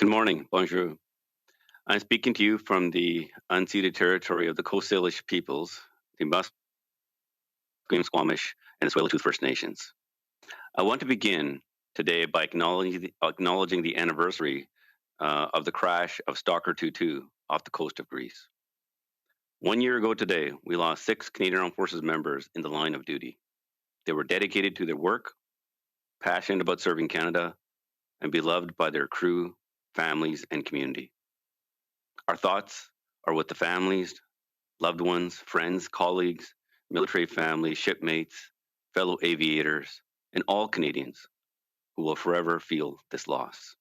Good morning, bonjour. I'm speaking to you from the unceded territory of the Coast Salish peoples, the Musqueam, Squamish, and Tsleil-Waututh First Nations. I want to begin today by acknowledging the anniversary of the crash of Stalker 22 off the coast of Greece. 1 year ago today, we lost 6 Canadian Armed Forces members in the line of duty. They were dedicated to their work, passionate about serving Canada, and beloved by their crew, families, and community. Our thoughts are with the families, loved ones, friends, colleagues, military families, shipmates, fellow aviators, and all Canadians who will forever feel this loss.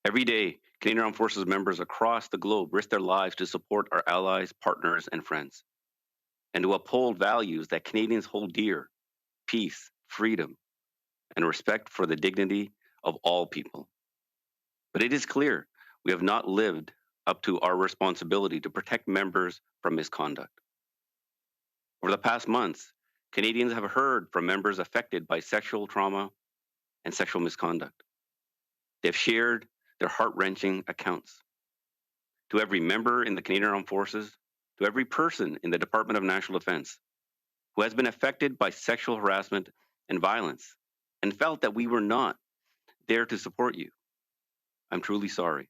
Every day, Canadian Armed Forces members across the globe risk their lives to support our allies, partners, and friends, and to uphold values that Canadians hold dear: peace, freedom, and respect for the dignity of all people. But it is clear we have not lived up to our responsibility to protect members from misconduct. Over the past months, Canadians have heard from members affected by sexual trauma and sexual misconduct. They've shared their heart-wrenching accounts. To every member in the Canadian Armed Forces, to every person in the Department of National Defence who has been affected by sexual harassment and violence and felt that we were not there to support you, I'm truly sorry.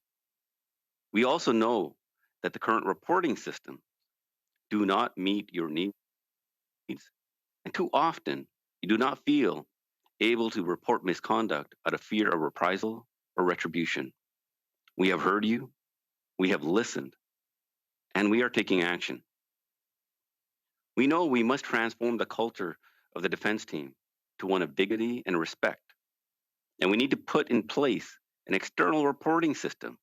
We also know that the current reporting systems do not meet your needs, and too often you do not feel able to report misconduct out of fear of reprisal or retribution. We have heard you, we have listened, and we are taking action. We know we must transform the culture of the defense team to one of dignity and respect, and we need to put in place an external reporting system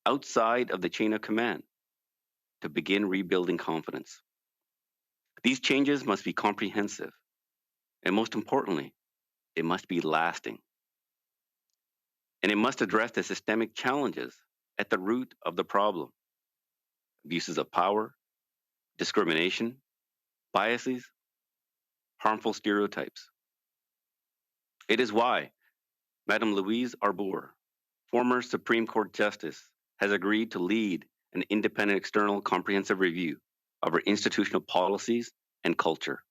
outside of the chain of command to begin rebuilding confidence. These changes must be comprehensive, and most importantly, they must be lasting. And it must address the systemic challenges at the root of the problem: abuses of power, discrimination, biases, harmful stereotypes. It is why Madam Louise Arbour, former Supreme Court Justice, has agreed to lead an independent external comprehensive review of our institutional policies and culture.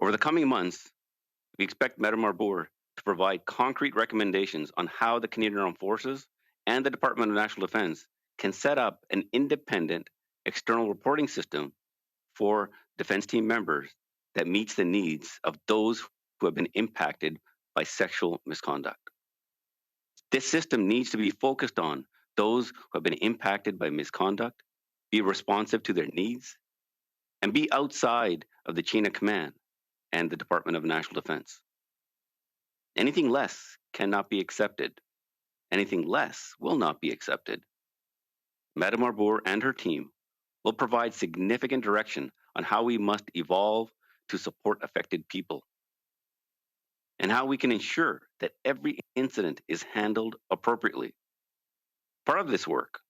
Over the coming months, we expect Madam Arbour to provide concrete recommendations on how the Canadian Armed Forces and the Department of National Defence can set up an independent external reporting system for defense team members that meets the needs of those who have been impacted by sexual misconduct. This system needs to be focused on those who have been impacted by misconduct, be responsive to their needs, and be outside of the chain of command and the Department of National Defence. Anything less cannot be accepted. Anything less will not be accepted. Madam Arbour and her team will provide significant direction on how we must evolve to support affected people, and how we can ensure that every incident is handled appropriately. Part of this work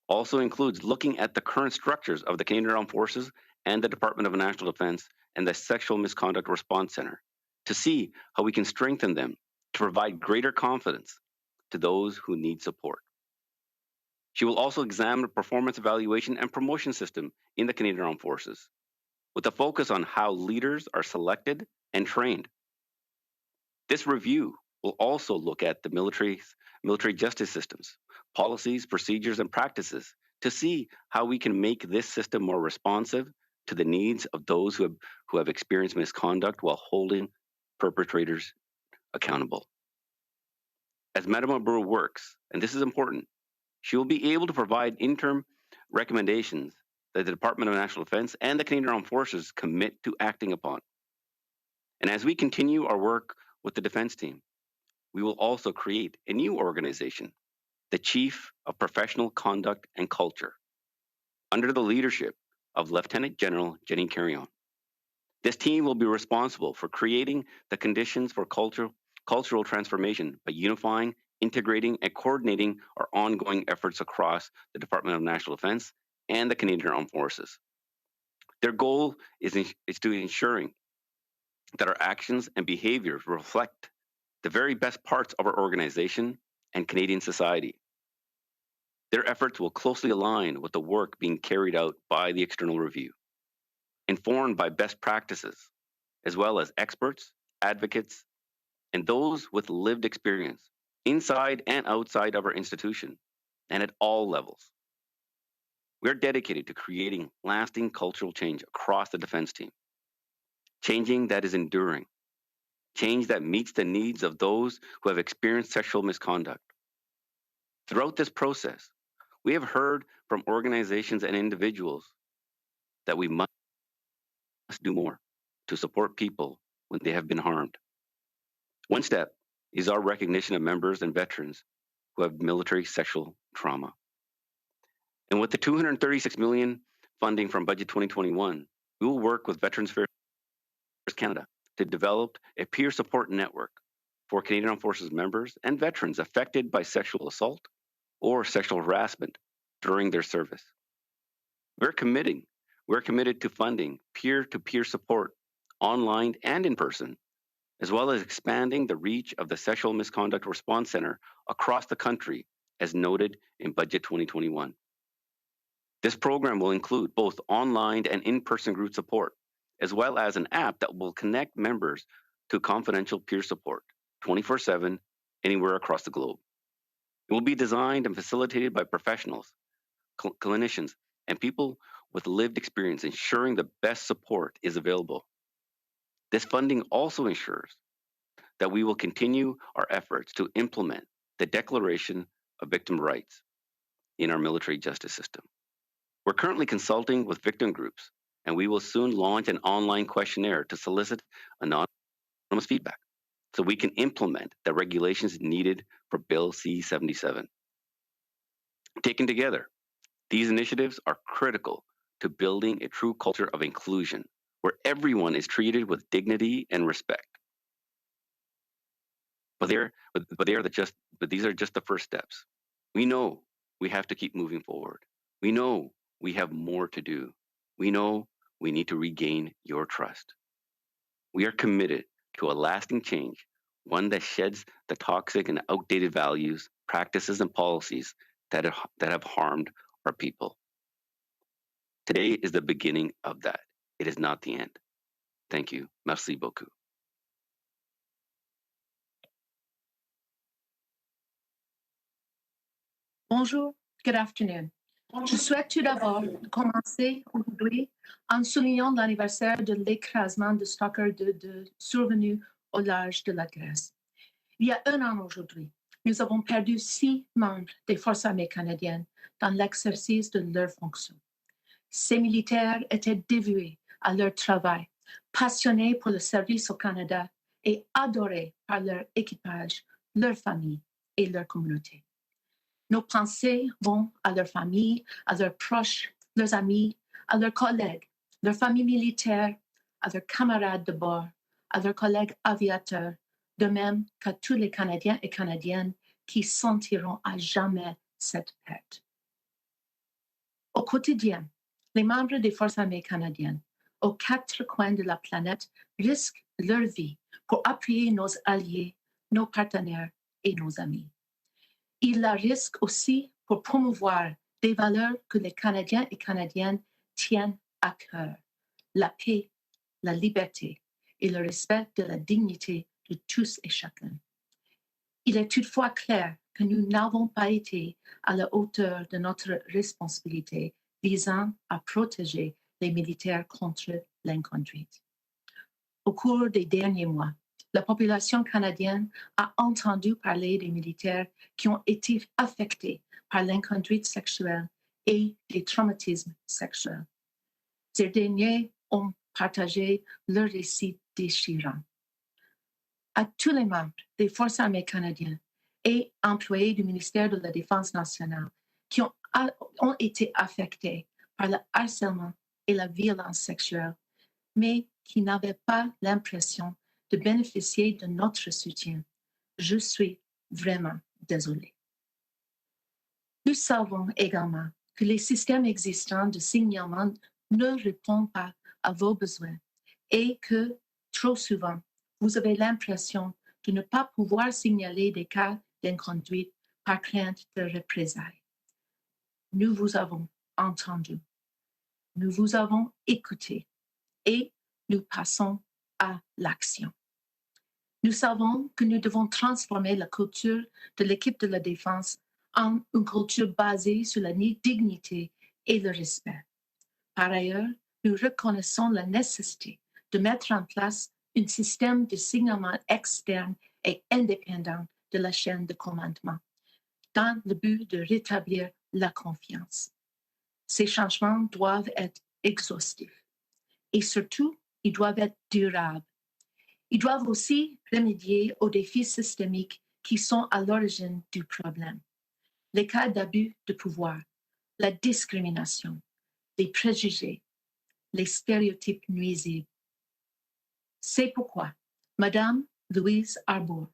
also includes looking at the current structures of the Canadian Armed Forces and the Department of National Defence and the Sexual Misconduct Response Centre to see how we can strengthen them to provide greater confidence to those who need support. She will also examine the performance evaluation and promotion system in the Canadian Armed Forces, with a focus on how leaders are selected and trained. This review will also look at the military justice systems, policies, procedures, and practices to see how we can make this system more responsive to the needs of those who have experienced misconduct while holding perpetrators accountable. As Madam Arbour works, and this is important, she will be able to provide interim recommendations that the Department of National Defence and the Canadian Armed Forces commit to acting upon. And as we continue our work with the defense team, we will also create a new organization, the Chief of Professional Conduct and Culture, under the leadership of Lieutenant-General Jennie Carignan. This team will be responsible for creating the conditions for cultural transformation by unifying, integrating, and coordinating our ongoing efforts across the Department of National Defence and the Canadian Armed Forces. Their goal is to ensuring that our actions and behaviors reflect the very best parts of our organization and Canadian society. Their efforts will closely align with the work being carried out by the external review, informed by best practices, as well as experts, advocates, and those with lived experience inside and outside of our institution and at all levels. We're dedicated to creating lasting cultural change across the defense team, changing that is enduring, change that meets the needs of those who have experienced sexual misconduct. Throughout this process, we have heard from organizations and individuals that we must do more to support people when they have been harmed. One step is our recognition of members and veterans who have military sexual trauma. And with the $236 million funding from Budget 2021, we will work with Veterans Affairs Canada to develop a peer support network for Canadian Armed Forces members and veterans affected by sexual assault or sexual harassment during their service. We're committed to funding peer-to-peer support online and in person, as well as expanding the reach of the Sexual Misconduct Response Center across the country, as noted in Budget 2021. This program will include both online and in-person group support, as well as an app that will connect members to confidential peer support 24/7 anywhere across the globe. It will be designed and facilitated by professionals, clinicians, and people with lived experience, ensuring the best support is available. This funding also ensures that we will continue our efforts to implement the Declaration of Victim Rights in our military justice system. We're currently consulting with victim groups, and we will soon launch an online questionnaire to solicit anonymous feedback so we can implement the regulations needed for Bill C-77. Taken together, these initiatives are critical to building a true culture of inclusion where everyone is treated with dignity and respect. But these are just the first steps. We know we have to keep moving forward. We know we have more to do. We know we need to regain your trust. We are committed to a lasting change, one that sheds the toxic and outdated values, practices, and policies that have harmed our people. Today is the beginning of that. It is not the end. Thank you. Merci beaucoup. Bonjour, good afternoon. Je souhaite tout d'abord commencer aujourd'hui en soulignant l'anniversaire de l'écrasement de Stalker survenu au large de la Grèce. Il y a un an aujourd'hui, nous avons perdu 6 membres des forces armées canadiennes dans l'exercice de leurs fonctions. Ces militaires étaient dévoués à leur travail, passionnés pour le service au Canada et adorés par leur équipage, leur famille et leur communauté. Nos pensées vont à leurs familles, à leurs proches, leurs amis, à leurs collègues, leurs familles militaires, à leurs camarades de bord, à leurs collègues aviateurs, de même qu'à tous les Canadiens et Canadiennes qui sentiront à jamais cette perte. Au quotidien, les membres des Forces armées canadiennes, aux 4 coins de la planète, risquent leur vie pour appuyer nos alliés, nos partenaires et nos amis. Ils la risquent aussi pour promouvoir des valeurs que les Canadiens et Canadiennes tiennent à cœur, la paix, la liberté et le respect de la dignité de tous et chacun. Il est toutefois clair que nous n'avons pas été à la hauteur de notre responsabilité visant à protéger les militaires contre l'inconduite. Au cours des derniers mois, la population canadienne a entendu parler des militaires qui ont été affectés par l'inconduite sexuelle et les traumatismes sexuels. Ces derniers ont partagé leurs récits déchirants. À tous les membres des Forces armées canadiennes et employés du ministère de la Défense nationale qui ont été affectés par le harcèlement et la violence sexuelle, mais qui n'avaient pas l'impression de bénéficier de notre soutien. Je suis vraiment désolée. Nous savons également que les systèmes existants de signalement ne répondent pas à vos besoins et que, trop souvent, vous avez l'impression de ne pas pouvoir signaler des cas d'inconduite par crainte de représailles. Nous vous avons entendu, nous vous avons écouté et nous passons à l'action. Nous savons que nous devons transformer la culture de l'équipe de la défense en une culture basée sur la dignité et le respect. Par ailleurs, nous reconnaissons la nécessité de mettre en place un système de signalement externe et indépendant de la chaîne de commandement, dans le but de rétablir la confiance. Ces changements doivent être exhaustifs et surtout, ils doivent être durables. Ils doivent aussi remédier aux défis systémiques qui sont à l'origine du problème. Les cas d'abus de pouvoir, la discrimination, les préjugés, les stéréotypes nuisibles. C'est pourquoi Madame Louise Arbour,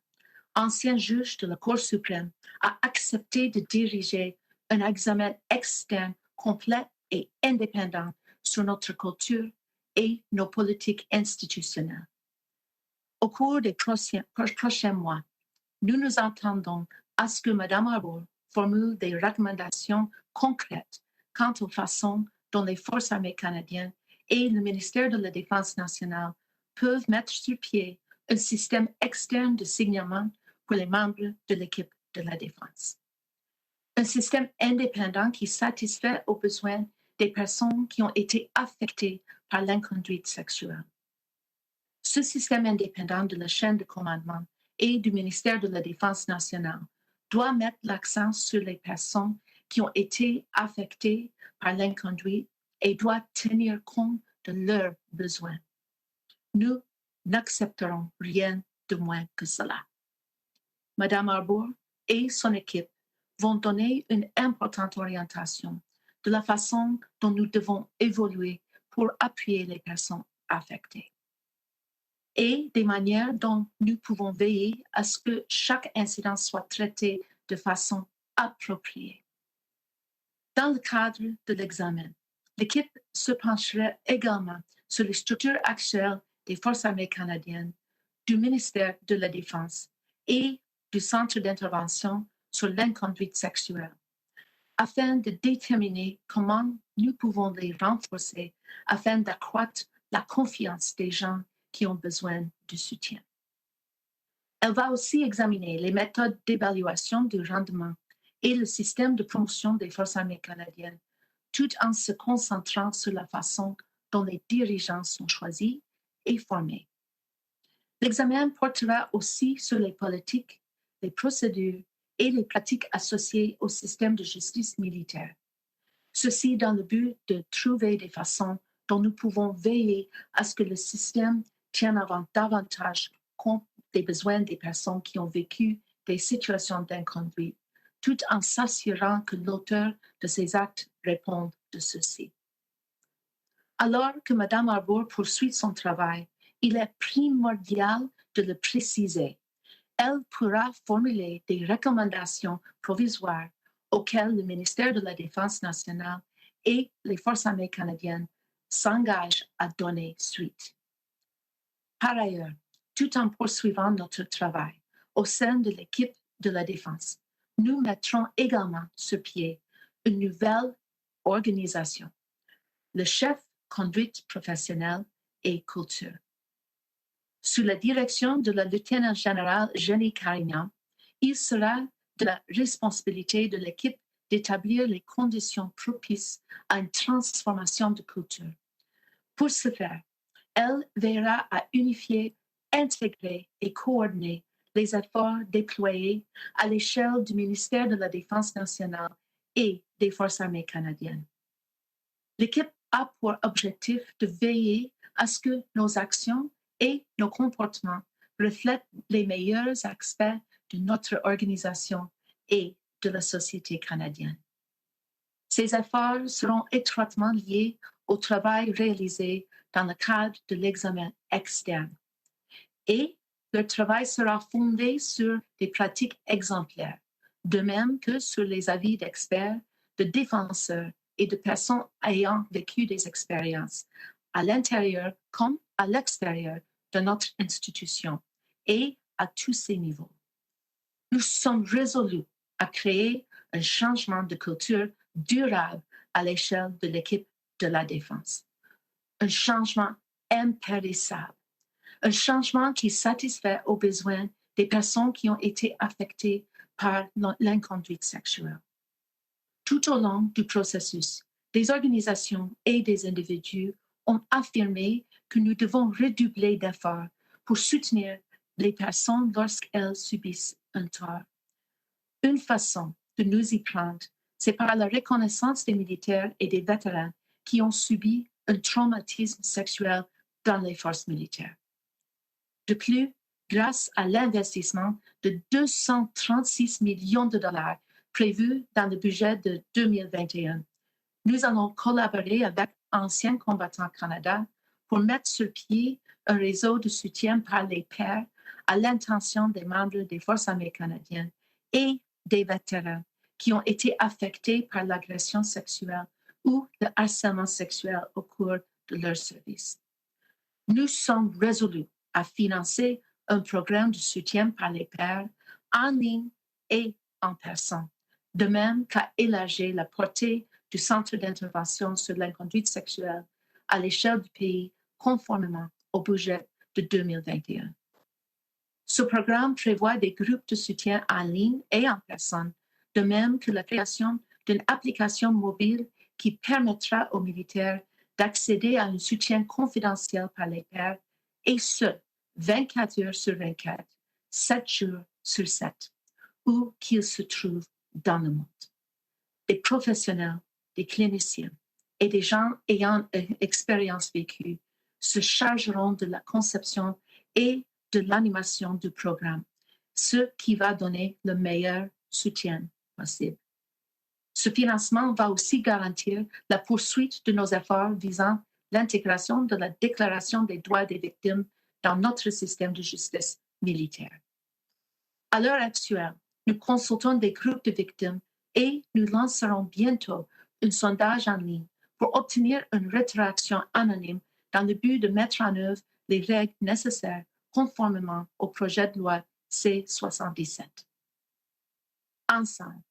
ancienne juge de la Cour suprême, a accepté de diriger un examen externe complet et indépendant sur notre culture et nos politiques institutionnelles. Au cours des prochains mois, nous nous attendons à ce que Mme Arbour formule des recommandations concrètes quant aux façons dont les forces armées canadiennes et le ministère de la Défense nationale peuvent mettre sur pied un système externe de signalement pour les membres de l'équipe de la Défense. Un système indépendant qui satisfait aux besoins des personnes qui ont été affectées par l'inconduite sexuelle. Ce système indépendant de la chaîne de commandement et du ministère de la Défense nationale doit mettre l'accent sur les personnes qui ont été affectées par l'inconduite et doit tenir compte de leurs besoins. Nous n'accepterons rien de moins que cela. Mme Arbour et son équipe vont donner une importante orientation de la façon dont nous devons évoluer pour appuyer les personnes affectées et des manières dont nous pouvons veiller à ce que chaque incident soit traité de façon appropriée. Dans le cadre de l'examen, l'équipe se penchera également sur les structures actuelles des Forces armées canadiennes, du ministère de la Défense et du Centre d'intervention sur l'inconduite sexuelle, afin de déterminer comment nous pouvons les renforcer afin d'accroître la confiance des gens qui ont besoin de soutien. Elle va aussi examiner les méthodes d'évaluation du rendement et le système de promotion des Forces armées canadiennes, tout en se concentrant sur la façon dont les dirigeants sont choisis et formés. L'examen portera aussi sur les politiques, les procédures et les pratiques associées au système de justice militaire. Ceci dans le but de trouver des façons dont nous pouvons veiller à ce que le système tienne davantage compte des besoins des personnes qui ont vécu des situations d'inconduite, tout en s'assurant que l'auteur de ces actes réponde de ceci. Alors que Mme Arbour poursuit son travail, il est primordial de le préciser. Elle pourra formuler des recommandations provisoires auxquelles le ministère de la Défense nationale et les Forces armées canadiennes s'engagent à donner suite. Par ailleurs, tout en poursuivant notre travail au sein de l'équipe de la Défense, nous mettrons également sur pied une nouvelle organisation, le chef conduite professionnelle et culture. Sous la direction de la Lieutenant-General Jennie Carignan, il sera de la responsabilité de l'équipe d'établir les conditions propices à une transformation de culture. Pour ce faire, elle veillera à unifier, intégrer et coordonner les efforts déployés à l'échelle du ministère de la Défense nationale et des Forces armées canadiennes. L'équipe a pour objectif de veiller à ce que nos actions et nos comportements reflètent les meilleurs aspects de notre organisation et de la société canadienne. Ces efforts seront étroitement liés au travail réalisé dans le cadre de l'examen externe et leur travail sera fondé sur des pratiques exemplaires, de même que sur les avis d'experts, de défenseurs et de personnes ayant vécu des expériences à l'intérieur comme à l'extérieur de notre institution et à tous ses niveaux. Nous sommes résolus à créer un changement de culture durable à l'échelle de l'équipe de la défense. Un changement impérissable. Un changement qui satisfait aux besoins des personnes qui ont été affectées par l'inconduite sexuelle. Tout au long du processus, des organisations et des individus ont affirmé que nous devons redoubler d'efforts pour soutenir les personnes lorsqu'elles subissent un tort. Une façon de nous y prendre, c'est par la reconnaissance des militaires et des vétérans qui ont subi un traumatisme sexuel dans les forces militaires. De plus, grâce à l'investissement de 236 millions de dollars prévu dans le budget de 2021, nous allons collaborer avec Anciens combattants Canada pour mettre sur pied un réseau de soutien par les pairs à l'intention des membres des Forces armées canadiennes et des vétérans qui ont été affectés par l'agression sexuelle ou le harcèlement sexuel au cours de leur service. Nous sommes résolus à financer un programme de soutien par les pairs en ligne et en personne, de même qu'à élargir la portée du Centre d'intervention sur l'inconduite sexuelle à l'échelle du pays conformément au budget de 2021. Ce programme prévoit des groupes de soutien en ligne et en personne, de même que la création d'une application mobile qui permettra aux militaires d'accéder à un soutien confidentiel par les pairs, et ce, 24 heures sur 24, 7 jours sur 7, où qu'ils se trouvent dans le monde. Des professionnels, des cliniciens et des gens ayant une expérience vécue se chargeront de la conception et de l'animation du programme, ce qui va donner le meilleur soutien possible. Ce financement va aussi garantir la poursuite de nos efforts visant l'intégration de la Déclaration des droits des victimes dans notre système de justice militaire. À l'heure actuelle, nous consultons des groupes de victimes et nous lancerons bientôt un sondage en ligne pour obtenir une rétroaction anonyme dans le but de mettre en œuvre les règles nécessaires conformément au projet de loi C-77. Ensemble,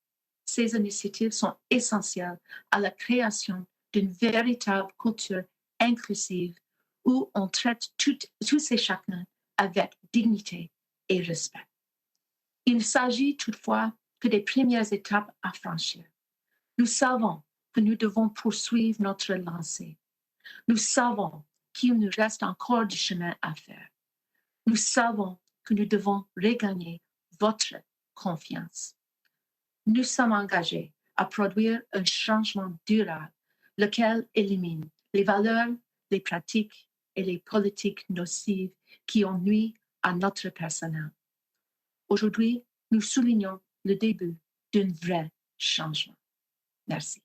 ces initiatives sont essentielles à la création d'une véritable culture inclusive où on traite tous et chacun avec dignité et respect. Il ne s'agit toutefois que des premières étapes à franchir. Nous savons que nous devons poursuivre notre lancée. Nous savons qu'il nous reste encore du chemin à faire. Nous savons que nous devons regagner votre confiance. Nous sommes engagés à produire un changement durable, lequel élimine les valeurs, les pratiques et les politiques nocives qui ont nui à notre personnel. Aujourd'hui, nous soulignons le début d'un vrai changement. Merci.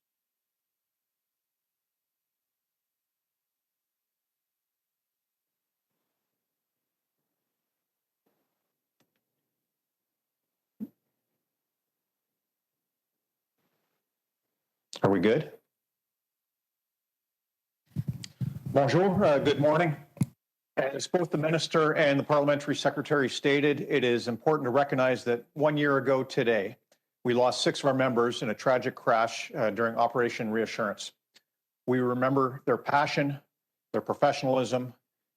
Are we good? Bonjour, good morning. As both the Minister and the Parliamentary Secretary stated, it is important to recognize that 1 year ago today, we lost 6 of our members in a tragic crash during Operation Reassurance. We remember their passion, their professionalism,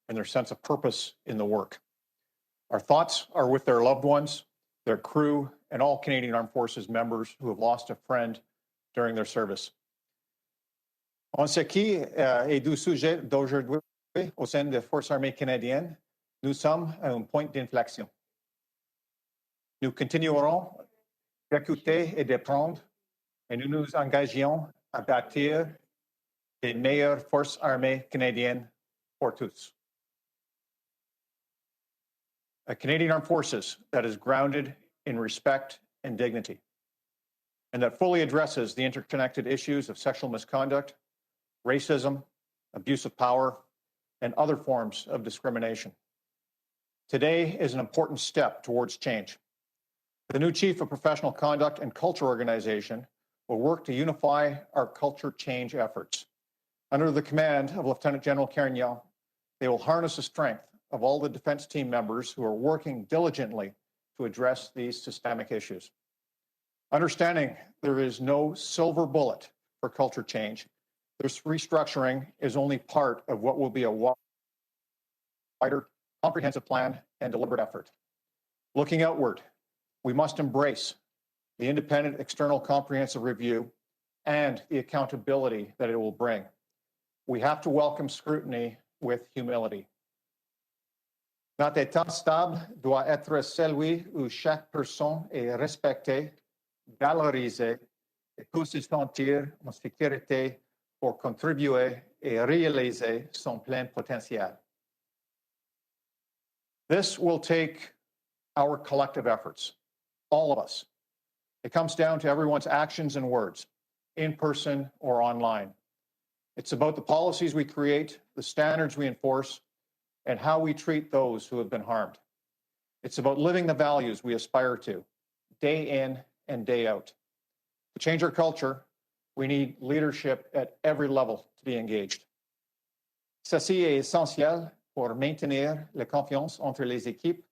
and their sense of purpose in the work. Our thoughts are with their loved ones, their crew, and all Canadian Armed Forces members who have lost a friend during their service. En ce qui est du sujet d'aujourd'hui au sein des Forces armées canadiennes, nous sommes à un point d'inflexion. Nous continuerons d'écouter et d'apprendre, et nous nous engageons à bâtir des meilleures Forces armées canadiennes pour tous. A Canadian Armed Forces that is grounded in respect and dignity, and that fully addresses the interconnected issues of sexual misconduct, racism, abuse of power, and other forms of discrimination. Today is an important step towards change. The new Chief of Professional Conduct and Culture Organization will work to unify our culture change efforts. Under the command of Lieutenant-General Carignan, they will harness the strength of all the defense team members who are working diligently to address these systemic issues. Understanding there is no silver bullet for culture change, this restructuring is only part of what will be a wider, comprehensive plan and deliberate effort. Looking outward, we must embrace the independent external comprehensive review and the accountability that it will bring. We have to welcome scrutiny with humility. Notre état stable doit être celui où chaque personne est respectée, valorisée et peut se sentir en sécurité pour contribuer et réaliser son plein potentiel. This will take our collective efforts, all of us. It comes down to everyone's actions and words, in person or online. It's about the policies we create, the standards we enforce, and how we treat those who have been harmed. It's about living the values we aspire to, day in and day out. To change our culture, we need leadership at every level to be engaged. Ceci est essentiel pour maintenir la confiance entre les équipes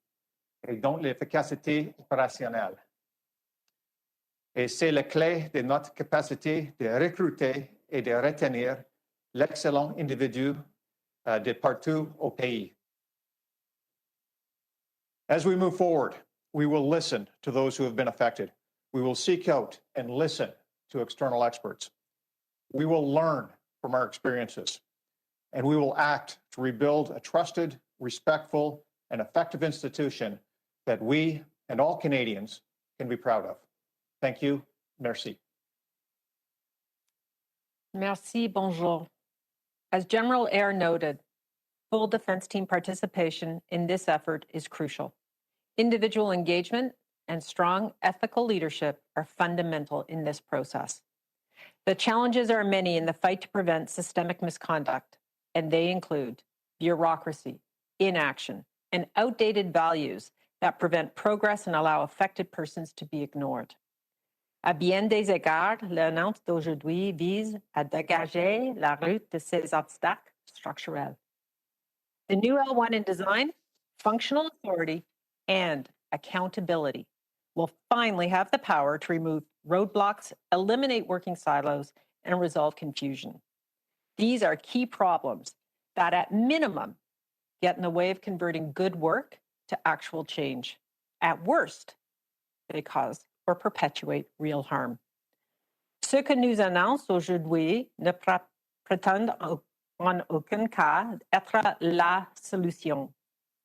et donc l'efficacité opérationnelle. Et c'est la clé de notre capacité de recruter et de retenir l'excellent individu de partout au pays. As we move forward, we will listen to those who have been affected. We will seek out and listen to external experts. We will learn from our experiences, and we will act to rebuild a trusted, respectful, and effective institution that we and all Canadians can be proud of. Thank you. Merci. Merci, bonjour. As General Eyre noted, full defense team participation in this effort is crucial. Individual engagement and strong ethical leadership are fundamental in this process. The challenges are many in the fight to prevent systemic misconduct, and they include bureaucracy, inaction, and outdated values that prevent progress and allow affected persons to be ignored. À bien des égards, l'annonce d'aujourd'hui vise à dégager la route de ces obstacles structurels. The new L1 in design, functional authority, and accountability will finally have the power to remove roadblocks, eliminate working silos, and resolve confusion. These are key problems that, at minimum, get in the way of converting good work to actual change. At worst, they cause or perpetuate real harm. Ce que nous annonce aujourd'hui ne prétend en aucun cas être la solution.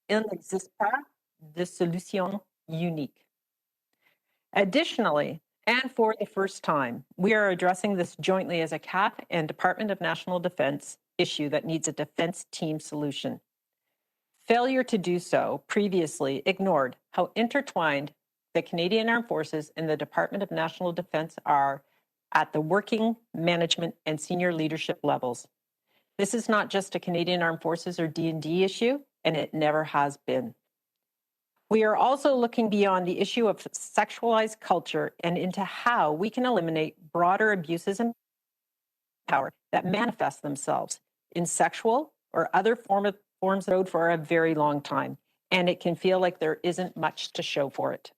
Il n'existe pas de solution unique. Additionally, and for the first time, we are addressing this jointly as a CAP and Department of National Defense issue that needs a defense team solution. Failure to do so previously ignored how intertwined the Canadian Armed Forces and the Department of National Defense are at the working, management, and senior leadership levels. This is not just a Canadian Armed Forces or D&D issue, and it never has been. We are also looking beyond the issue of sexualized culture and into how we can eliminate broader abuses and power that manifest themselves in sexual or other forms of road for a very long time, and it can feel like there isn't much to show for it.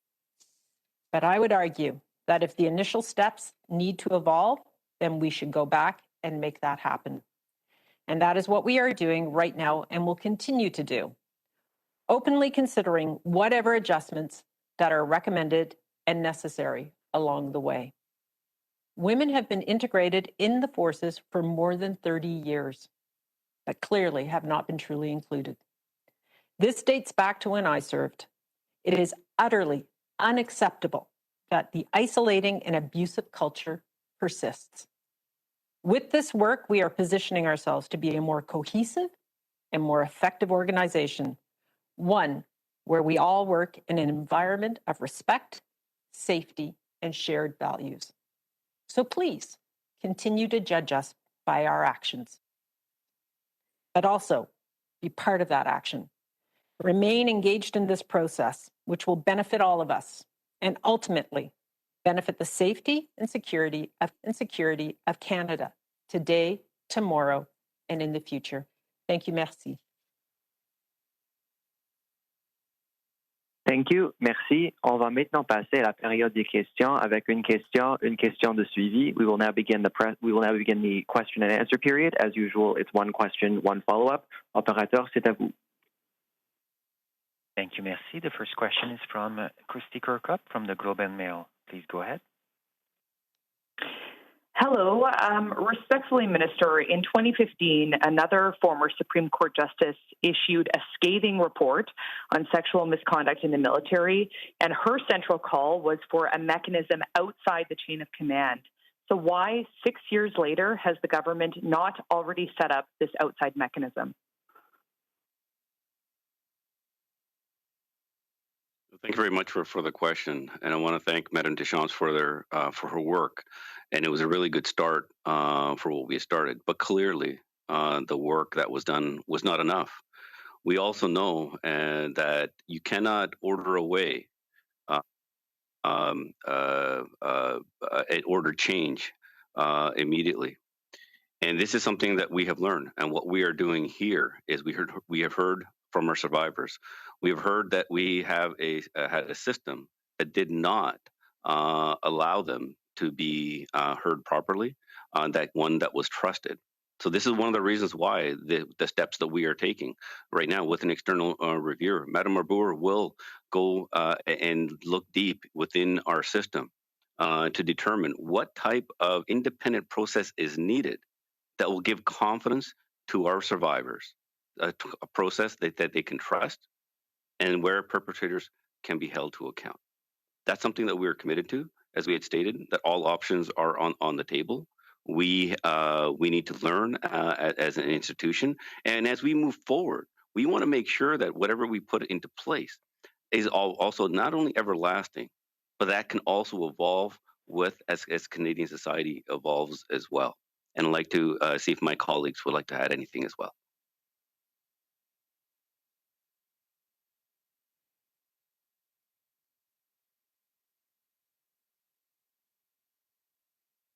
But I would argue that if the initial steps need to evolve, then we should go back and make that happen. And that is what we are doing right now and will continue to do, openly considering whatever adjustments that are recommended and necessary along the way. Women have been integrated in the forces for more than 30 years, but clearly have not been truly included. This dates back to when I served. It is utterly unacceptable that the isolating and abusive culture persists. With this work, we are positioning ourselves to be a more cohesive and more effective organization, one where we all work in an environment of respect, safety, and shared values. So please continue to judge us by our actions, but also be part of that action. Remain engaged in this process, which will benefit all of us and ultimately benefit the safety and security of Canada today, tomorrow, and in the future. Thank you. Merci. Thank you. Merci. On va maintenant passer à la période des questions avec une question de suivi. We will now begin the question and answer period. As usual, it's one question, one follow-up. Opérateur, c'est à vous. Thank you, merci. The first question is from Christy Kirkup from the Globe and Mail. Please go ahead. Hello. Respectfully, Minister, in 2015, another former Supreme Court Justice issued a scathing report on sexual misconduct in the military, and her central call was for a mechanism outside the chain of command. So why, 6 years later, has the government not already set up this outside mechanism? Thank you very much for the question, and I want to thank Marie Deschamps for her work. And it was a really good start for what we started. But clearly, the work that was done was not enough. We also know that you cannot order away an order change immediately. And this is something that we have learned. And what we are doing here is we have heard from our survivors. We have heard that we have had a system that did not allow them to be heard properly, that one that was trusted. So this is one of the reasons why the steps that we are taking right now with an external reviewer. Madame Arbour will go and look deep within our system to determine what type of independent process is needed that will give confidence to our survivors, a process that they can trust, and where perpetrators can be held to account. That's something that we're committed to, as we had stated, that all options are on the table. We need to learn as an institution, and as we move forward, we want to make sure that whatever we put into place is also not only everlasting, but that can also evolve as Canadian society evolves as well. And I'd like to see if my colleagues would like to add anything as well.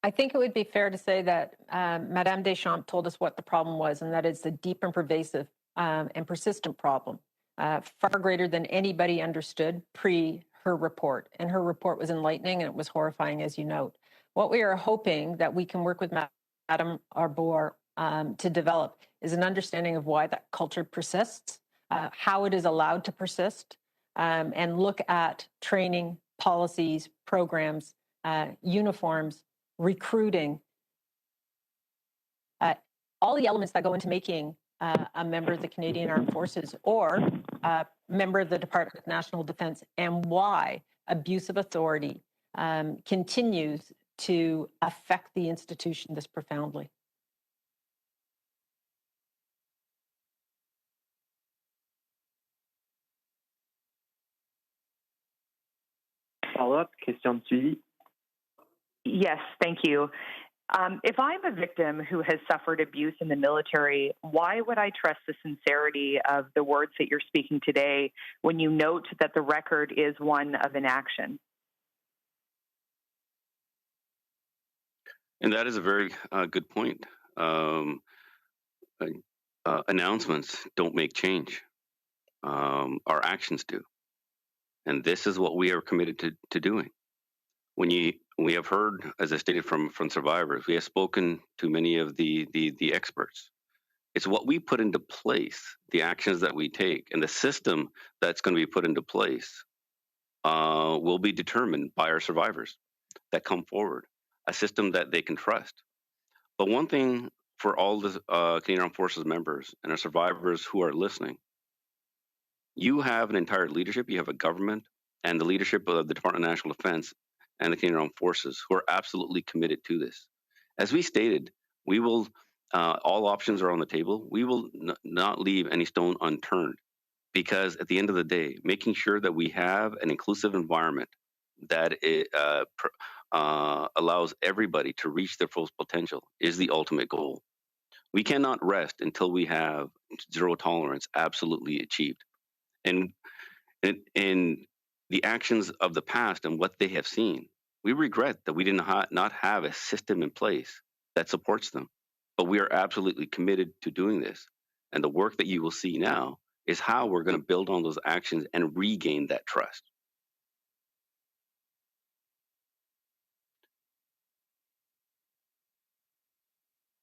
I think it would be fair to say that Madame Deschamps told us what the problem was, and that it's a deep and pervasive and persistent problem, far greater than anybody understood pre her report. And her report was enlightening and it was horrifying, as you note. What we are hoping that we can work with Madame Arbour to develop is an understanding of why that culture persists, how it is allowed to persist, and look at training, policies, programs, uniforms, recruiting, all the elements that go into making a member of the Canadian Armed Forces or a member of the Department of National Defence, and why abuse of authority continues to affect the institution this profoundly. Follow-up, question de suivi. Yes, thank you. If I'm a victim who has suffered abuse in the military, why would I trust the sincerity of the words that you're speaking today when you note that the record is one of inaction? And that is a very good point. Announcements don't make change. Our actions do. And this is what we are committed to doing. We have heard, as I stated, from survivors. We have spoken to many of the experts. It's what we put into place, the actions that we take, and the system that's going to be put into place will be determined by our survivors that come forward, a system that they can trust. But one thing for all the Canadian Armed Forces members and our survivors who are listening, you have an entire leadership, you have a government, and the leadership of the Department of National Defence and the Canadian Armed Forces who are absolutely committed to this. As we stated, we will, all options are on the table. We will not leave any stone unturned, because at the end of the day, making sure that we have an inclusive environment that allows everybody to reach their full potential is the ultimate goal. We cannot rest until we have zero tolerance absolutely achieved. And the actions of the past and what they have seen, we regret that we did not have a system in place that supports them. But we are absolutely committed to doing this. And the work that you will see now is how we're going to build on those actions and regain that trust.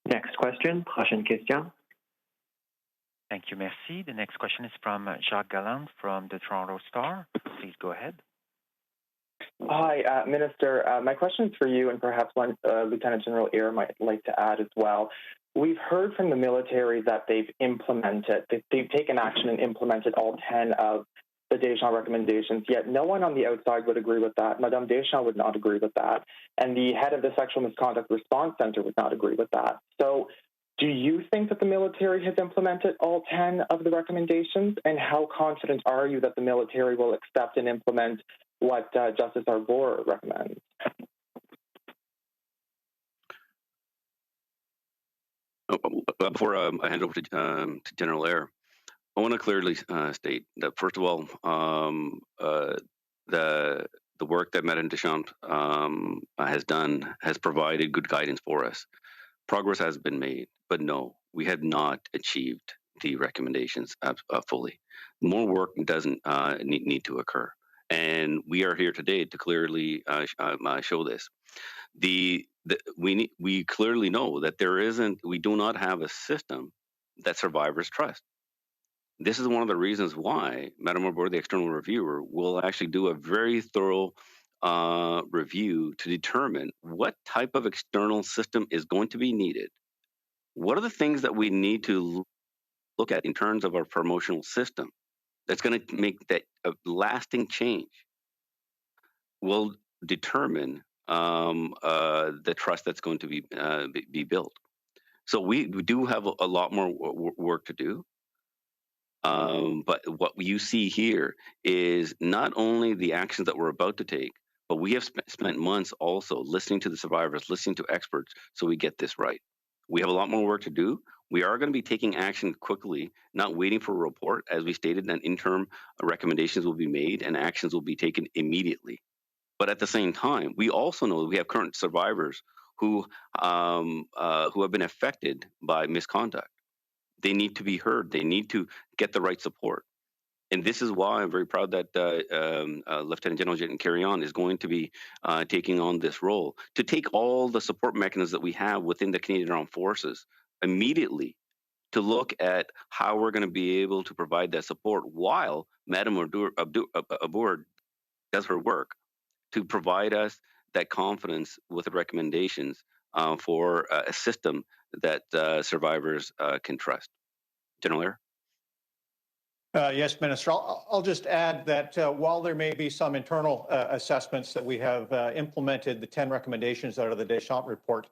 Next question, prochaine question. Thank you, merci. The next question is from Jacques Galland from the Toronto Star. Please go ahead. Hi, Minister. My question is for you, and perhaps one Lieutenant General Eyre might like to add as well. We've heard from the military that they've taken action and implemented all 10 of the Deschamps recommendations, yet no one on the outside would agree with that. Madame Deschamps would not agree with that, and the head of the Sexual Misconduct Response Center would not agree with that. So do you think that the military has implemented all 10 of the recommendations, and how confident are you that the military will accept and implement what Justice Arbour recommends? Before I hand over to General Eyre, I want to clearly state that, first of all, the work that Marie Deschamps has done has provided good guidance for us. Progress has been made, but no, we have not achieved the recommendations fully. More work doesn't need to occur, and we are here today to clearly show this. We clearly know that we do not have a system that survivors trust. This is one of the reasons why Madame Arbour, the external reviewer, will actually do a very thorough review to determine what type of external system is going to be needed. What are the things that we need to look at in terms of our promotional system that's going to make that a lasting change? Will determine the trust that's going to be built. So we do have a lot more work to do. But what you see here is not only the actions that we're about to take, but we have spent months also listening to the survivors, listening to experts, so we get this right. We have a lot more work to do. We are going to be taking action quickly, not waiting for a report. As we stated, that interim recommendations will be made and actions will be taken immediately. But at the same time, we also know that we have current survivors who have been affected by misconduct. They need to be heard. They need to get the right support. And this is why I'm very proud that Lieutenant-General Jennie Carignan is going to be taking on this role, to take all the support mechanisms that we have within the Canadian Armed Forces immediately to look at how we're going to be able to provide that support while Madame Arbour does her work, to provide us that confidence with the recommendations for a system that survivors can trust. General Eyre? Yes, Minister. I'll just add that while there may be some internal assessments that we have implemented the 10 recommendations out of the Deschamps report,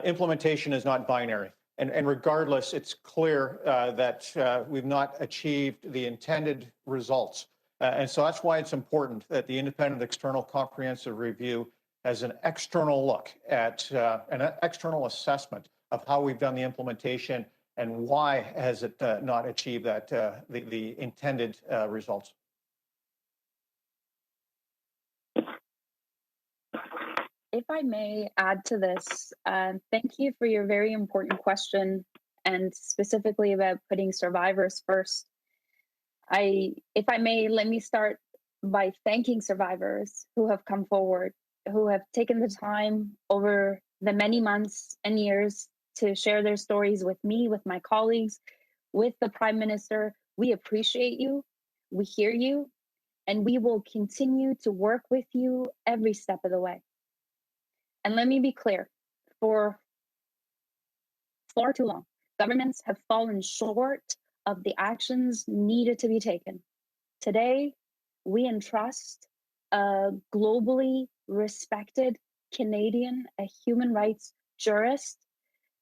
implementation is not binary. And regardless, it's clear that we've not achieved the intended results. And so that's why it's important that the independent external comprehensive review has an external look at an external assessment of how we've done the implementation and why has it not achieved that the intended results. If I may add to this, thank you for your very important question, and specifically about putting survivors first. If I may, let me start by thanking survivors who have come forward, who have taken the time over the many months and years to share their stories with me, with my colleagues, with the Prime Minister. We appreciate you, we hear you, and we will continue to work with you every step of the way. And let me be clear, for far too long, governments have fallen short of the actions needed to be taken. Today, we entrust a globally respected Canadian, a human rights jurist,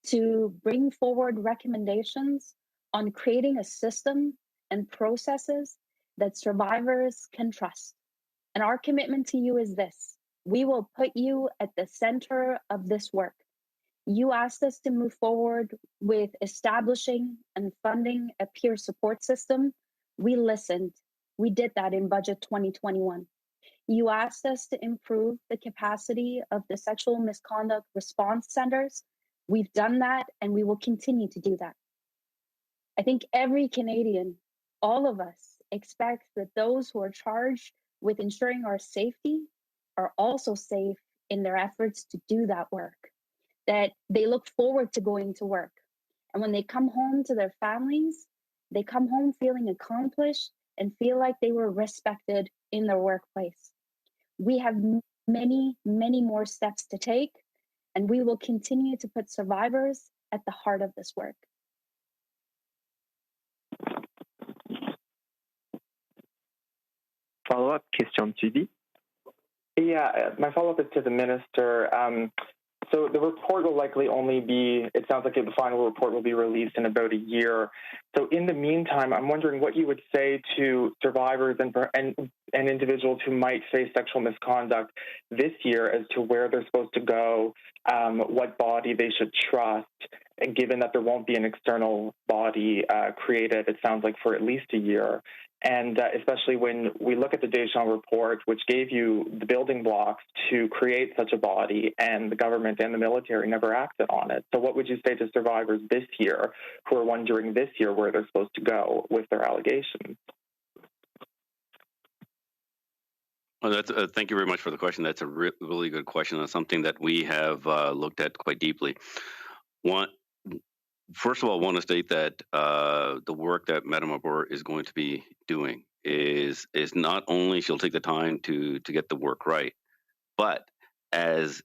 to bring forward recommendations on creating a system and processes that survivors can trust. And our commitment to you is this: we will put you at the center of this work. You asked us to move forward with establishing and funding a peer support system. We listened. We did that in Budget 2021. You asked us to improve the capacity of the Sexual Misconduct Response Centers. We've done that, and we will continue to do that. I think every Canadian all of us expect that those who are charged with ensuring our safety are also safe in their efforts to do that work, that they look forward to going to work. And when they come home to their families, they come home feeling accomplished and feel like they were respected in their workplace. We have many, many more steps to take, and we will continue to put survivors at the heart of this work. Follow-up, question de suivi. Yeah, my follow-up is to the minister. So the report will likely only be, it sounds like the final report will be released in about a year. So in the meantime, I'm wondering what you would say to survivors and individuals who might face sexual misconduct this year as to where they're supposed to go, what body they should trust, and given that there won't be an external body created, it sounds like for at least a year. And especially when we look at the Deschamps report, which gave you the building blocks to create such a body, and the government and the military never acted on it. So what would you say to survivors this year who are wondering this year where they're supposed to go with their allegations? Well, that's, thank you very much for the question. That's a really good question. That's something that we have looked at quite deeply. First of all, I want to state that the work that Madame Arbour is going to be doing is not only she'll take the time to get the work right, but as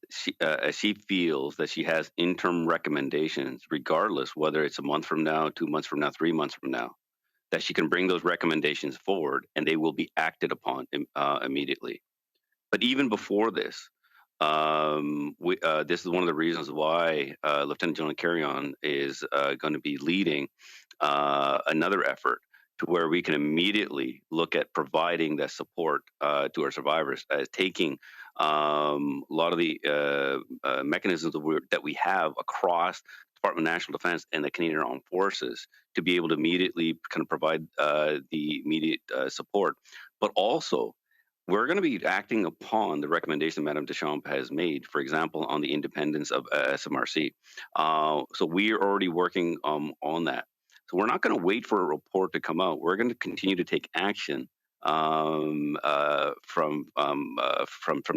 she feels that she has interim recommendations, regardless whether it's a month from now, 2 months from now, 3 months from now, that she can bring those recommendations forward and they will be acted upon immediately. But even before this, this is one of the reasons why Lieutenant-General Carignan is going to be leading another effort to where we can immediately look at providing the support to our survivors, taking a lot of the mechanisms that we have across Department of National Defense and the Canadian Armed Forces to be able to immediately kind of provide the immediate support, but also we're going to be acting upon the recommendation Madame Deschamps has made, for example, on the independence of SMRC. So we are already working on that. So we're not going to wait for a report to come out. We're going to continue to take action from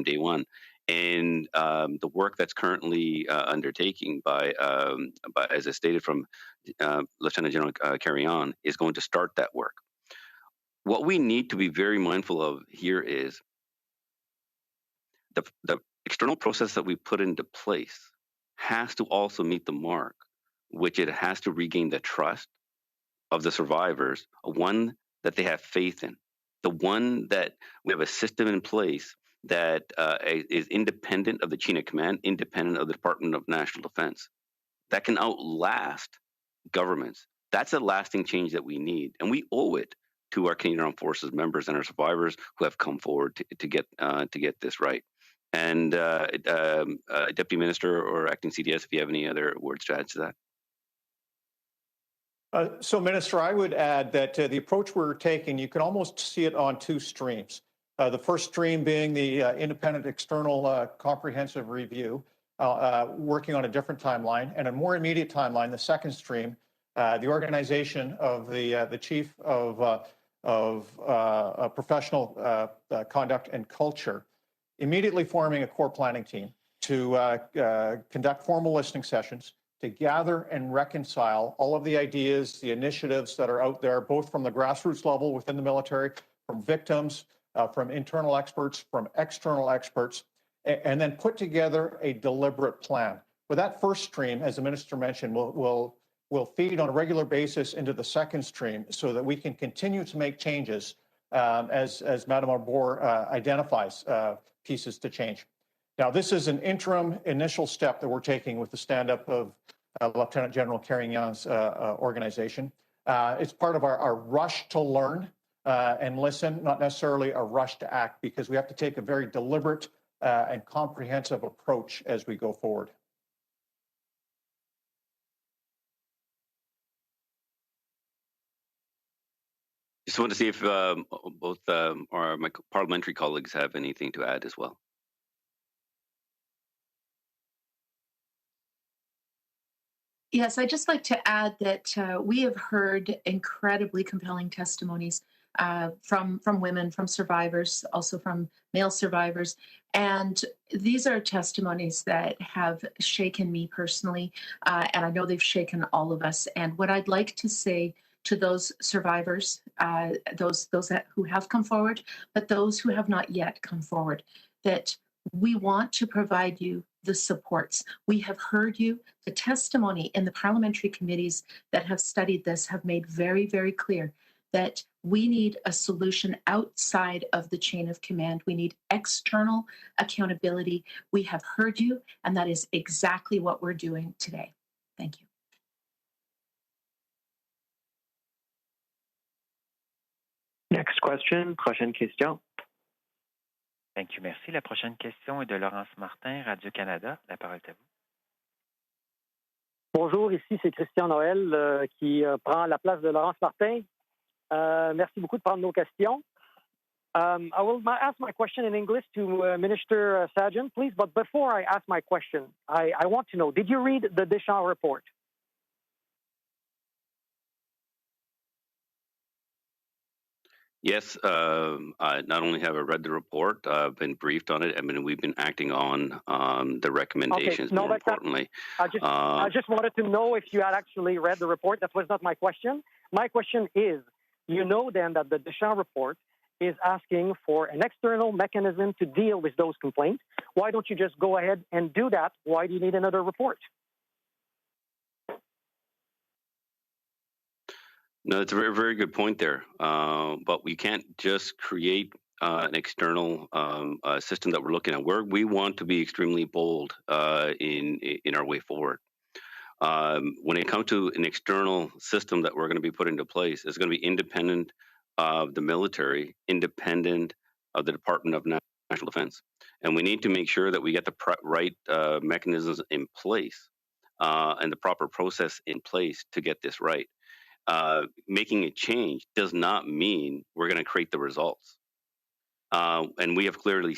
day one. And the work that's currently undertaking by, as I stated from Lieutenant-General Carignan, is going to start that work. What we need to be very mindful of here is the external process that we put into place has to also meet the mark, which it has to regain the trust of the survivors, one that they have faith in, the one that we have a system in place that is independent of the chain of command, independent of the Department of National Defense, that can outlast governments. That's a lasting change that we need, and we owe it to our Canadian Armed Forces members and our survivors who have come forward to get this right. And Deputy Minister or Acting CDS, if you have any other words to add to that. So, Minister, I would add that the approach we're taking, you can almost see it on two streams. The first stream being the independent external comprehensive review, working on a different timeline, and a more immediate timeline, the second stream, the organization of the chief of professional conduct and culture, immediately forming a core planning team to conduct formal listening sessions, to gather and reconcile all of the ideas, the initiatives that are out there, both from the grassroots level within the military, from victims, from internal experts, from external experts, and then put together a deliberate plan. But that first stream, as the minister mentioned, will feed on a regular basis into the second stream so that we can continue to make changes as Madame Arbour identifies pieces to change. Now, this is an interim initial step that we're taking with the stand-up of Lieutenant General Carignan's organization. It's part of our rush to learn and listen, not necessarily a rush to act, because we have to take a very deliberate and comprehensive approach as we go forward. Just want to see if both my parliamentary colleagues have anything to add as well. Yes, I'd just like to add that we have heard incredibly compelling testimonies from women, from survivors, also from male survivors, and these are testimonies that have shaken me personally, and I know they've shaken all of us. And what I'd like to say to those survivors, who have come forward, but those who have not yet come forward, that we want to provide you the supports. We have heard you. The testimony in the parliamentary committees that have studied this have made very, very clear that we need a solution outside of the chain of command. We need external accountability. We have heard you, and that is exactly what we're doing today. Thank you. Next question, prochaine question. Thank you, merci. La prochaine question est de Laurence Martin, Radio-Canada. La parole est à vous. Bonjour, ici c'est Christian Noël qui prend la place de Laurence Martin. Merci beaucoup de prendre nos questions. I will ask my question in English to Minister Sajjan, please. But before I ask my question, I want to know, did you read the Deschamps report? Yes, I not only have I read the report, I've been briefed on it. I mean, we've been acting on the recommendations. Okay. No, more importantly, I just wanted to know if you had actually read the report. That was not my question. My question is, you know then that the Deschamps report is asking for an external mechanism to deal with those complaints. Why don't you just go ahead and do that? Why do you need another report? No, it's a very, very good point there. But we can't just create an external system that we're looking at. We want to be extremely bold in our way forward. When it comes to an external system that we're going to be put into place, it's going to be independent of the military, independent of the Department of National Defense. And we need to make sure that we get the right mechanisms in place and the proper process in place to get this right. Making a change does not mean we're going to create the results. And we have clearly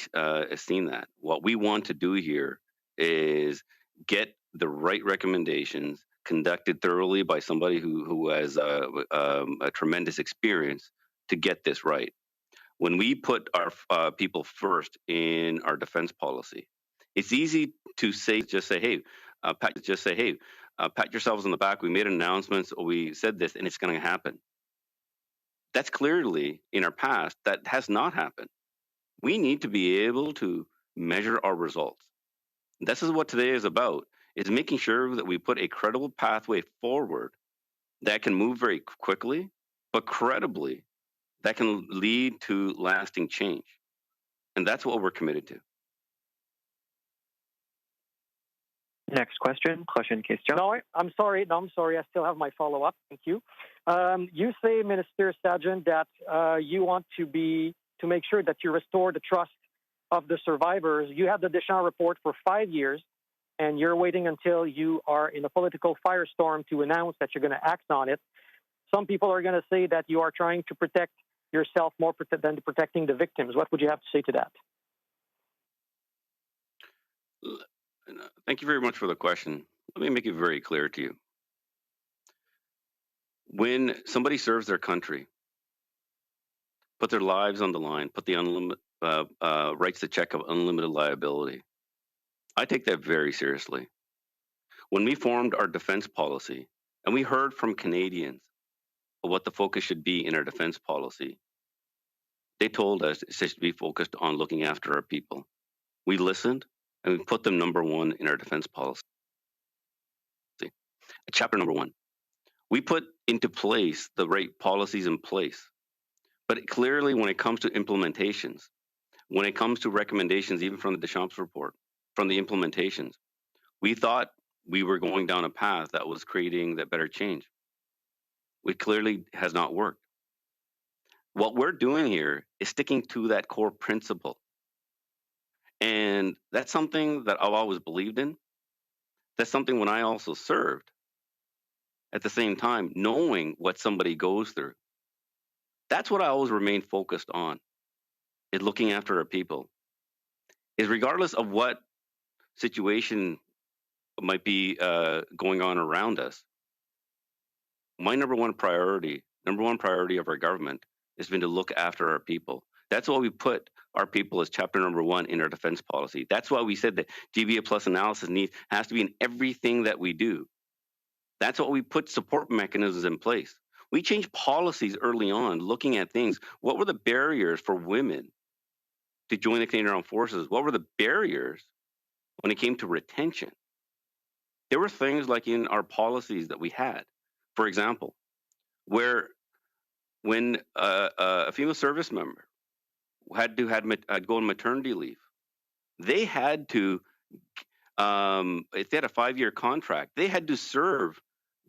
seen that. What we want to do here is get the right recommendations conducted thoroughly by somebody who has a tremendous experience to get this right. When we put our people first in our defense policy, it's easy to just say, hey, pat yourselves on the back. We made announcements. We said this, and it's going to happen. That's clearly in our past. That has not happened. We need to be able to measure our results. This is what today is about, is making sure that we put a credible pathway forward that can move very quickly, but credibly, that can lead to lasting change. And that's what we're committed to. Next question, prochaine question. No, I'm sorry. I still have my follow-up. Thank you. You say, Minister Sajjan, that you want to make sure that you restore the trust of the survivors. You have the Deschamps report for 5 years, and you're waiting until you are in a political firestorm to announce that you're going to act on it. Some people are going to say that you are trying to protect yourself more than protecting the victims. What would you have to say to that? Thank you very much for the question. Let me make it very clear to you. When somebody serves their country, put their lives on the line, put the writes the check of unlimited liability, I take that very seriously. When we formed our defense policy, and we heard from Canadians what the focus should be in our defense policy, they told us it should be focused on looking after our people. We listened, and we put them number one in our defense policy. Chapter number 1. We put into place the right policies in place. But clearly, when it comes to implementations, when it comes to recommendations, even from the Deschamps report, from the implementations, we thought we were going down a path that was creating that better change. It clearly has not worked. What we're doing here is sticking to that core principle. And that's something that I've always believed in. That's something when I also served, at the same time, knowing what somebody goes through. That's what I always remain focused on, is looking after our people. Is regardless of what situation might be going on around us. My number one priority of our government has been to look after our people. That's why we put our people as chapter number 1 in our defense policy. That's why we said that GBA plus analysis has to be in everything that we do. That's why we put support mechanisms in place. We changed policies early on, looking at things. What were the barriers for women to join the Canadian Armed Forces? What were the barriers when it came to retention? There were things like in our policies that we had, for example, where when a female service member had to go on maternity leave, they had to, if they had a 5-year contract, they had to serve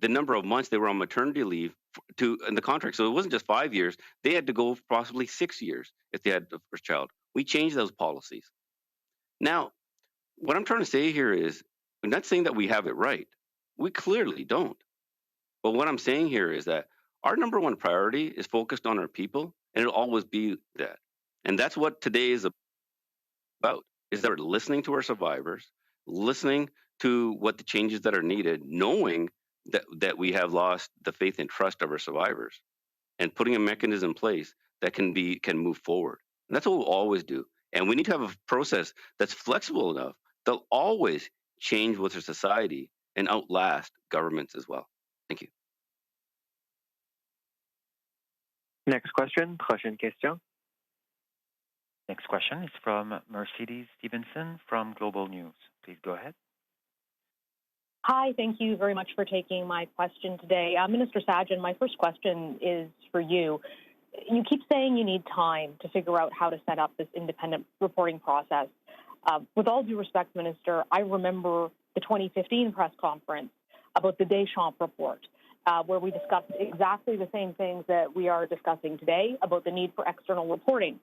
the number of months they were on maternity leave in the contract. So it wasn't just 5 years; they had to go possibly 6 years if they had the first child. We changed those policies. Now, what I'm trying to say here is, I'm not saying that we have it right. We clearly don't. But what I'm saying here is that our number one priority is focused on our people, and it'll always be that. And that's what today is about, is that we're listening to our survivors, listening to what the changes that are needed, knowing that we have lost the faith and trust of our survivors, and putting a mechanism in place that can move forward. And that's what we'll always do. And we need to have a process that's flexible enough that'll always change with our society and outlast governments as well. Thank you. Next question, prochaine question. Next question is from Mercedes Stevenson from Global News. Please go ahead. Hi, thank you very much for taking my question today. Minister Sajjan, my first question is for you. You keep saying you need time to figure out how to set up this independent reporting process. With all due respect, Minister, I remember the 2015 press conference about the Deschamps report, where we discussed exactly the same things that we are discussing today about the need for external reporting.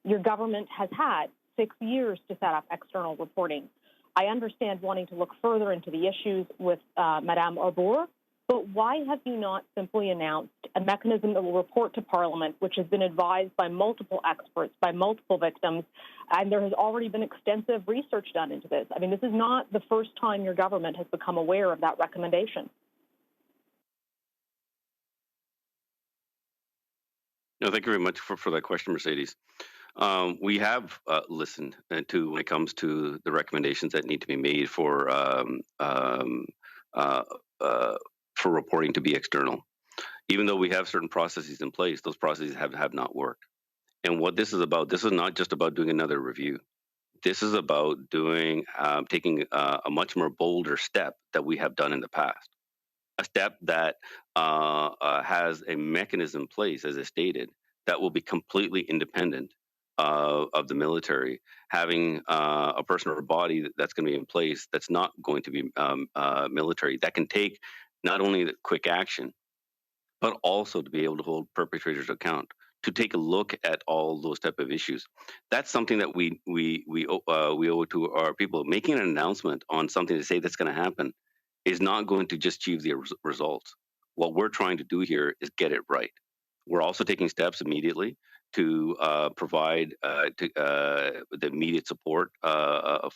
Your government has had 6 years to set up external reporting. I understand wanting to look further into the issues with Madame Arbour, but why have you not simply announced a mechanism that will report to Parliament, which has been advised by multiple experts, by multiple victims, and there has already been extensive research done into this? I mean, this is not the first time your government has become aware of that recommendation. No, thank you very much for that question, Mercedes. We have listened to when it comes to the recommendations that need to be made for reporting to be external. Even though we have certain processes in place, those processes have not worked. And what this is about, this is not just about doing another review. This is about taking a much more bolder step that we have done in the past. A step that has a mechanism in place, as I stated, that will be completely independent of the military, having a person or a body that's going to be in place that's not going to be military, that can take not only the quick action, but also to be able to hold perpetrators to account, to take a look at all those type of issues. That's something that we owe to our people. Making an announcement on something to say that's going to happen is not going to just achieve the results. What we're trying to do here is get it right. We're also taking steps immediately to provide the immediate support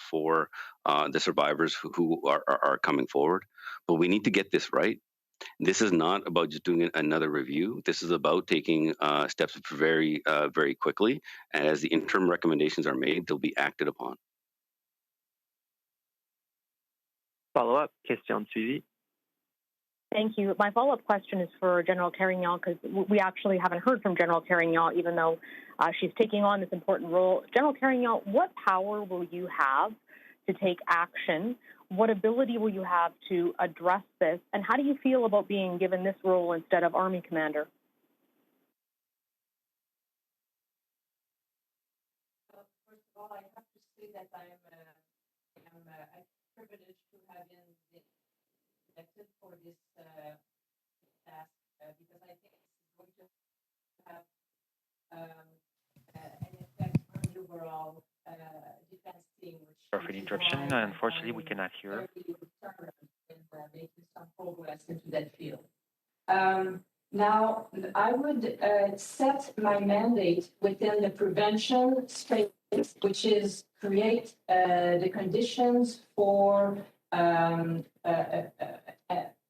for the survivors who are coming forward. But we need to get this right. This is not about just doing another review. This is about taking steps very, very quickly. And as the interim recommendations are made, they'll be acted upon. Follow-up, question suivie. Thank you. My follow-up question is for General Carignan, because we actually haven't heard from General Carignan, even though she's taking on this important role. General Carignan, what power will you have to take action? What ability will you have to address this? And how do you feel about being given this role instead of Army Commander? First of all, I have to say that I am privileged to have been elected for this task because I think it's going to have an effect on the overall defense team. Sorry for the interruption. Unfortunately, we cannot hear. Making some progress into that field. Now, I would set my mandate within the prevention space, which is create the conditions for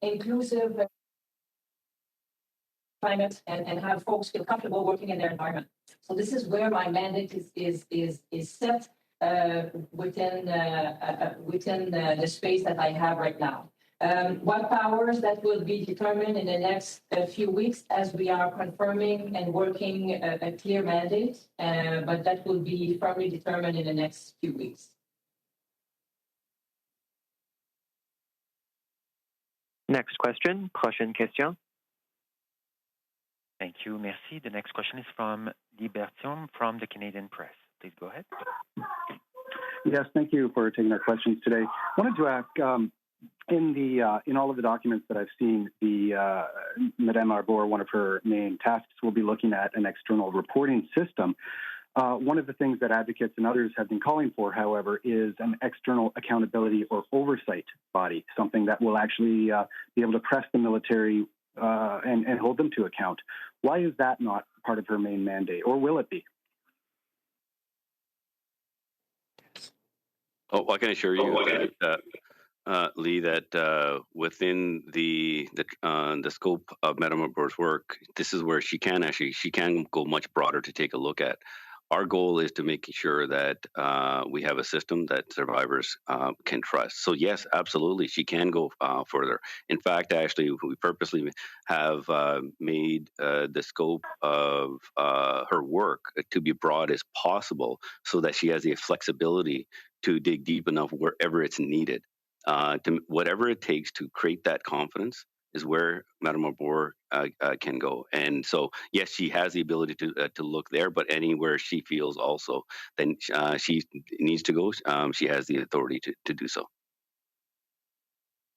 inclusive climate and have folks feel comfortable working in their environment. So this is where my mandate is set within the space that I have right now. What powers that will be determined in the next few weeks as we are confirming and working a clear mandate, but that will be firmly determined in the next few weeks. Next question, prochaine question. Thank you, merci. The next question is from Libertium from the Canadian Press. Please go ahead. Yes, thank you for taking our questions today. I wanted to ask, in all of the documents that I've seen, Madame Arbour, one of her main tasks will be looking at an external reporting system. One of the things that advocates and others have been calling for, however, is an external accountability or oversight body, something that will actually be able to press the military and hold them to account. Why is that not part of her main mandate, or will it be? Oh, I can assure you Lee, that within the scope of Madame Arbour's work, this is where she can go much broader to take a look at. Our goal is to make sure that we have a system that survivors can trust. So yes, absolutely, she can go further. In fact, actually, we purposely have made the scope of her work to be broad as possible, so that she has the flexibility to dig deep enough wherever it's needed. To whatever it takes to create that confidence is where Madame Arbour can go. And so, yes, she has the ability to look there, but anywhere she feels also then she needs to go, she has the authority to do so.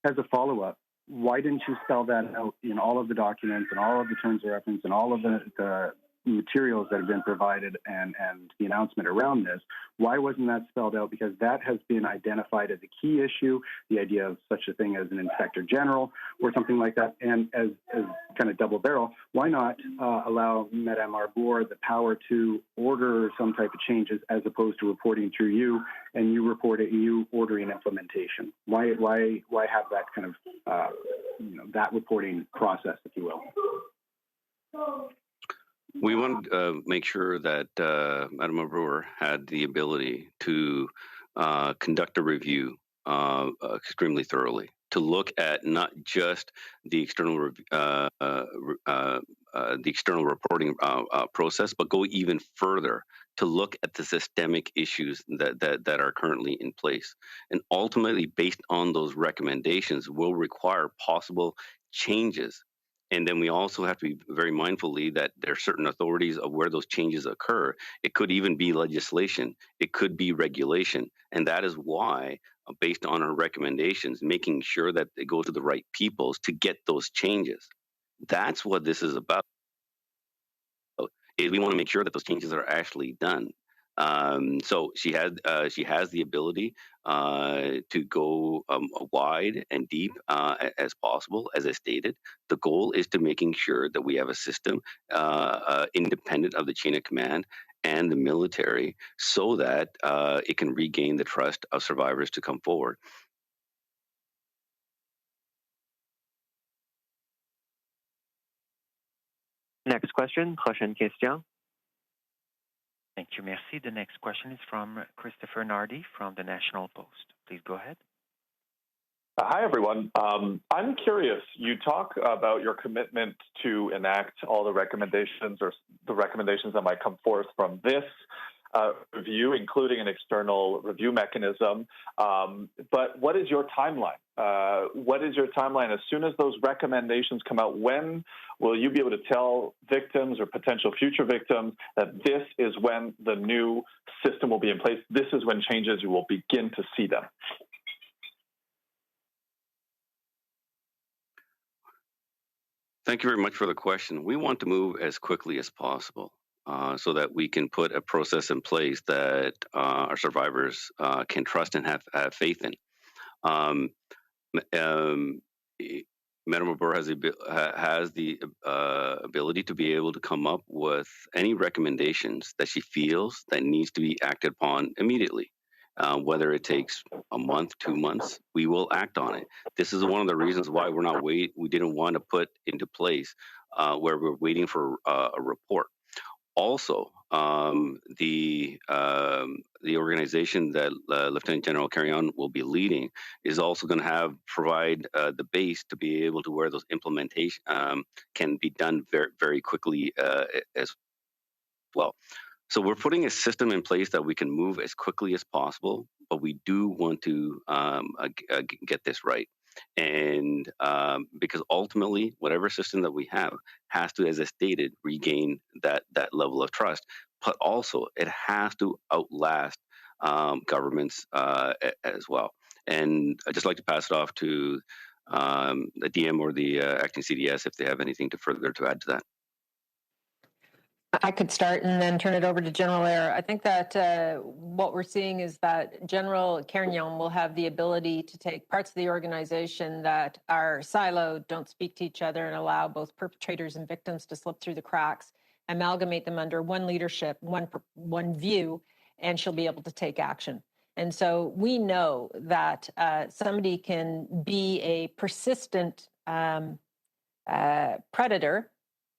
As a follow-up, why didn't you spell that out in all of the documents and all of the terms of reference and all of the materials that have been provided and the announcement around this? Why wasn't that spelled out? Because that has been identified as a key issue, the idea of such a thing as an inspector general or something like that. And as kind of double barrel, why not allow Madame Arbour the power to order some type of changes as opposed to reporting through you and you ordering implementation? Why have that kind of that reporting process, if you will? We want to make sure that Madame Arbour had the ability to conduct a review extremely thoroughly, to look at not just the external reporting process, but go even further to look at the systemic issues that are currently in place. And ultimately, based on those recommendations, will require possible changes. And then we also have to be very mindfully that there are certain authorities of where those changes occur. It could even be legislation. It could be regulation. And that is why, based on our recommendations, making sure that they go to the right peoples to get those changes. That's what this is about. We want to make sure that those changes are actually done. So she has the ability to go wide and deep as possible. As I stated, the goal is to making sure that we have a system independent of the chain of command and the military, so that it can regain the trust of survivors to come forward. Next question, prochaine question. Thank you, merci. The next question is from Christopher Nardi from the National Post. Please go ahead. Hi, everyone. I'm curious, you talk about your commitment to enact all the recommendations or the recommendations that might come forth from this review, including an external review mechanism. But what is your timeline? What is your timeline? As soon as those recommendations come out, when will you be able to tell victims or potential future victims that this is when the new system will be in place? This is when changes, you will begin to see them. Thank you very much for the question. We want to move as quickly as possible so that we can put a process in place that our survivors can trust and have faith in. Madame Arbour has the ability to be able to come up with any recommendations that she feels that needs to be acted upon immediately. Whether it takes a month, 2 months, we will act on it. This is one of the reasons why we didn't want to put into place where we're waiting for a report. Also, the organization that Lieutenant-General Carignan will be leading is also going to provide the base to be able to where those implementation can be done very, very quickly as well. So we're putting a system in place that we can move as quickly as possible, but we do want to get this right. And because ultimately, whatever system that we have has to, as I stated, regain that level of trust, but also it has to outlast governments as well. And I'd just like to pass it off to the DM or the acting CDS if they have anything further to add to that. I could start and then turn it over to General Eyre. I think that what we're seeing is that General Carignan will have the ability to take parts of the organization that are siloed, don't speak to each other, and allow both perpetrators and victims to slip through the cracks, amalgamate them under one leadership, one view, and she'll be able to take action. And so we know that somebody can be a persistent predator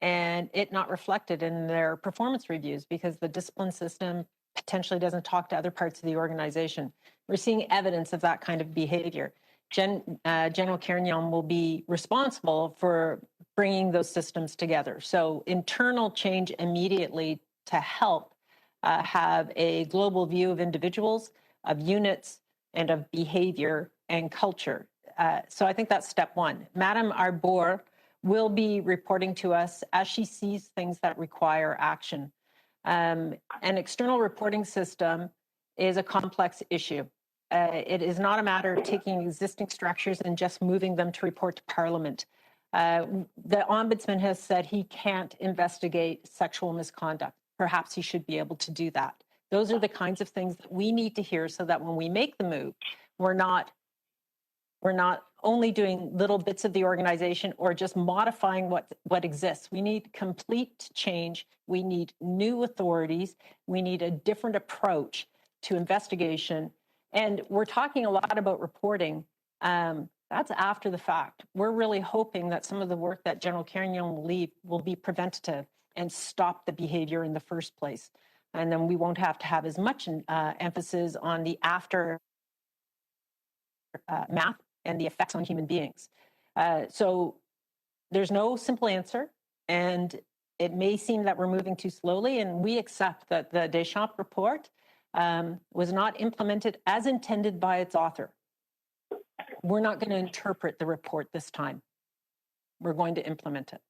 and it not reflected in their performance reviews because the discipline system potentially doesn't talk to other parts of the organization. We're seeing evidence of that kind of behavior. General Carignan will be responsible for bringing those systems together. So internal change immediately to help have a global view of individuals, of units, and of behavior and culture. So I think that's step one. Madame Arbour will be reporting to us as she sees things that require action. An external reporting system is a complex issue. It is not a matter of taking existing structures and just moving them to report to Parliament. The Ombudsman has said he can't investigate sexual misconduct. Perhaps he should be able to do that. Those are the kinds of things that we need to hear so that when we make the move, we're not only doing little bits of the organization or just modifying what exists. We need complete change. We need new authorities. We need a different approach to investigation. And we're talking a lot about reporting. That's after the fact. We're really hoping that some of the work that General Carignan will lead will be preventative and stop the behavior in the first place. And then we won't have to have as much emphasis on the aftermath and the effects on human beings. So there's no simple answer, and it may seem that we're moving too slowly, and we accept that the Deschamps report was not implemented as intended by its author. We're not going to interpret the report this time. We're going to implement it.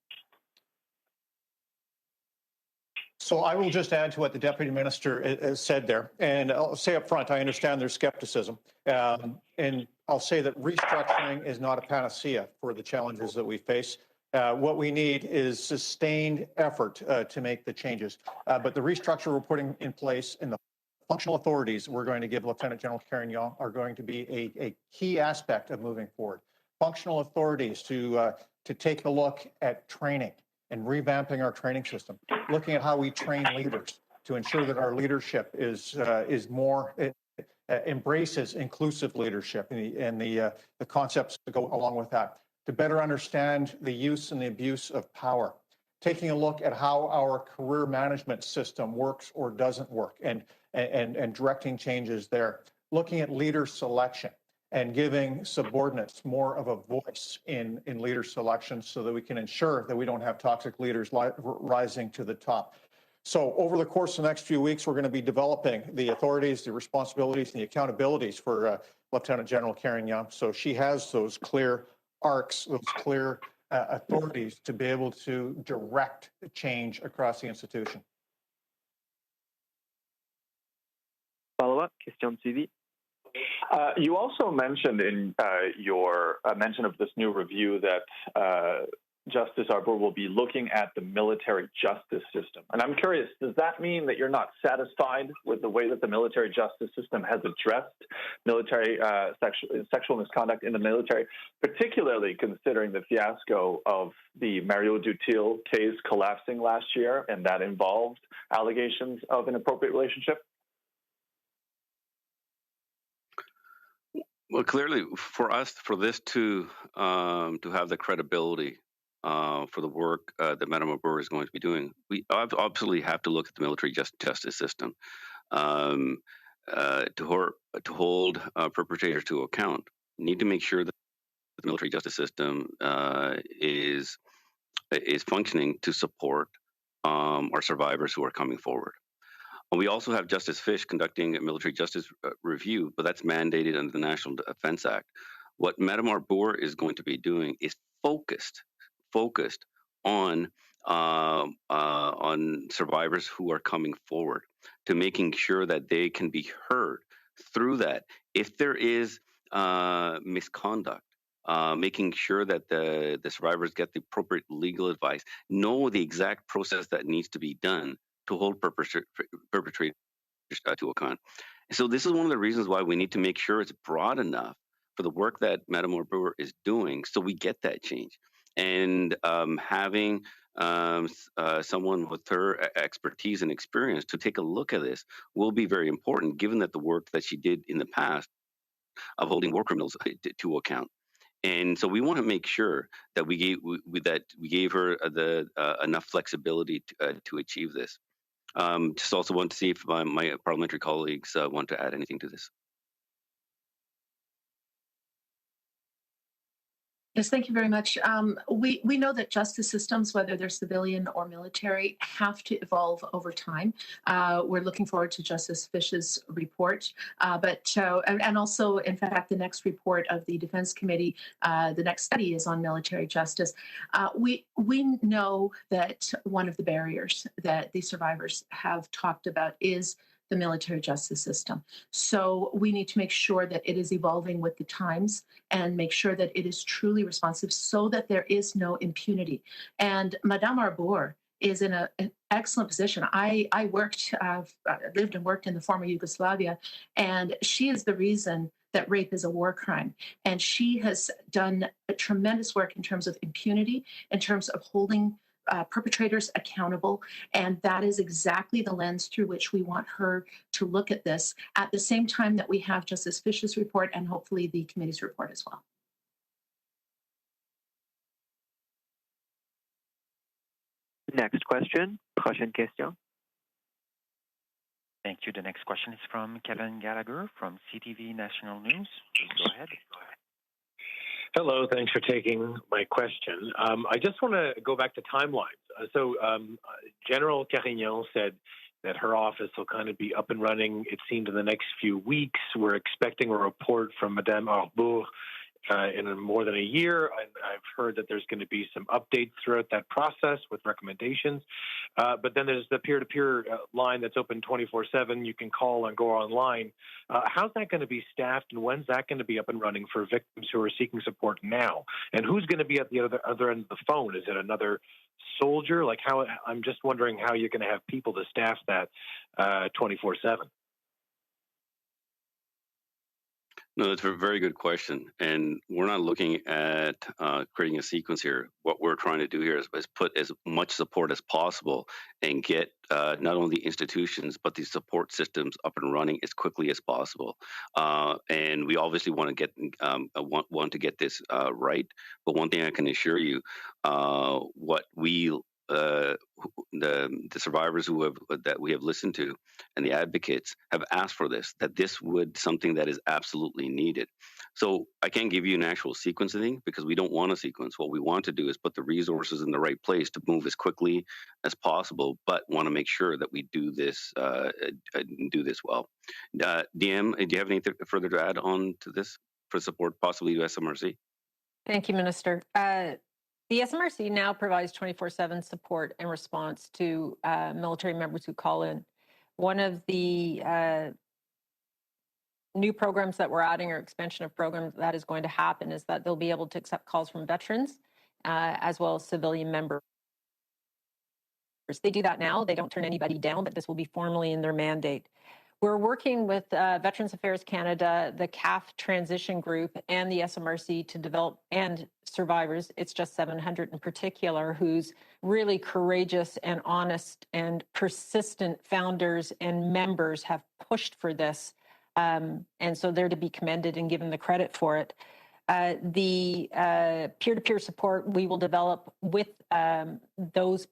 So I will just add to what the Deputy Minister said there. And I'll say up front, I understand there's skepticism. And I'll say that restructuring is not a panacea for the challenges that we face. What we need is sustained effort to make the changes. But the restructure we're putting in place and the functional authorities we're going to give Lieutenant-General Carignan are going to be a key aspect of moving forward. Functional authorities to take a look at training and revamping our training system, looking at how we train leaders to ensure that our leadership is more embraces inclusive leadership and the concepts that go along with that, to better understand the use and the abuse of power, taking a look at how our career management system works or doesn't work and directing changes there, looking at leader selection and giving subordinates more of a voice in leader selection so that we can ensure that we don't have toxic leaders rising to the top. So over the course of the next few weeks, we're going to be developing the authorities, the responsibilities, and the accountabilities for Lieutenant-General Carignan. So she has those clear arcs, those clear authorities to be able to direct change across the institution. Follow-up, question suivie. You also mentioned in your mention of this new review that Justice Arbour will be looking at the military justice system. And I'm curious, does that mean that you're not satisfied with the way that the military justice system has addressed military sexual misconduct in the military, particularly considering the fiasco of the Mario Dutil case collapsing last year, and that involved allegations of inappropriate relationship? Well, clearly, for us, for this to have the credibility for the work that Madame Arbour is going to be doing, we obviously have to look at the military justice system to hold perpetrators to account. We need to make sure that the military justice system is functioning to support our survivors who are coming forward. And we also have Justice Fish conducting a military justice review, but that's mandated under the National Defense Act. What Madame Arbour is going to be doing is focused on survivors who are coming forward, to making sure that they can be heard through that. If there is misconduct, making sure that the survivors get the appropriate legal advice, know the exact process that needs to be done to hold perpetrators to account. So this is one of the reasons why we need to make sure it's broad enough for the work that Madame Arbour is doing, so we get that change. And having someone with her expertise and experience to take a look at this will be very important, given that the work that she did in the past of holding war criminals to account. And so we want to make sure that we gave her enough flexibility to achieve this. Just also want to see if my parliamentary colleagues want to add anything to this. Yes, thank you very much. We know that justice systems, whether they're civilian or military, have to evolve over time. We're looking forward to Justice Fish's report, and also, in fact, the next report of the Defense Committee, the next study is on military justice. We know that one of the barriers that the survivors have talked about is the military justice system. So we need to make sure that it is evolving with the times and make sure that it is truly responsive so that there is no impunity. And Madame Arbour is in an excellent position. I lived and worked in the former Yugoslavia, and she is the reason that rape is a war crime. And she has done a tremendous work in terms of impunity, in terms of holding perpetrators accountable, and that is exactly the lens through which we want her to look at this at the same time that we have Justice Fish's report and hopefully the committee's report as well. Next question. Prochaine question. Thank you. The next question is from Kevin Gallagher from CTV National News. Please go ahead. Hello, thanks for taking my question. I just want to go back to timelines. General Carignan said that her office will kind of be up and running, it seemed, in the next few weeks. We're expecting a report from Madame Arbour in more than a year. I've heard that there's going to be some updates throughout that process with recommendations. But then there's the peer-to-peer line that's open 24/7. You can call and go online. How's that going to be staffed, and when's that going to be up and running for victims who are seeking support now? And who's going to be at the other end of the phone? Is it another soldier? Like, how? I'm just wondering how you're going to have people to staff that 24/7. No, that's a very good question. And we're not looking at creating a sequence here. What we're trying to do here is put as much support as possible and get not only the institutions, but the support systems up and running as quickly as possible. And we obviously want to get this right. But one thing I can assure you, what we the survivors that we have listened to and the advocates have asked for this, that this would something that is absolutely needed. So I can't give you an actual sequencing because we don't want a sequence. What we want to do is put the resources in the right place to move as quickly as possible, but want to make sure that we do this well. DM, do you have anything further to add on to this for support, possibly USMRC? Thank you, Minister. The SMRC now provides 24/7 support and response to military members who call in. One of the new programs that we're adding, or expansion of programs that is going to happen, is that they'll be able to accept calls from veterans as well as civilian members. They do that now. They don't turn anybody down, but this will be formally in their mandate. We're working with Veterans Affairs Canada, the CAF Transition Group, and the SMRC to develop, and survivors, it's just 700 in particular, whose really courageous and honest and persistent founders and members have pushed for this And so they're to be commended and given the credit for it. The peer-to-peer support we will develop with those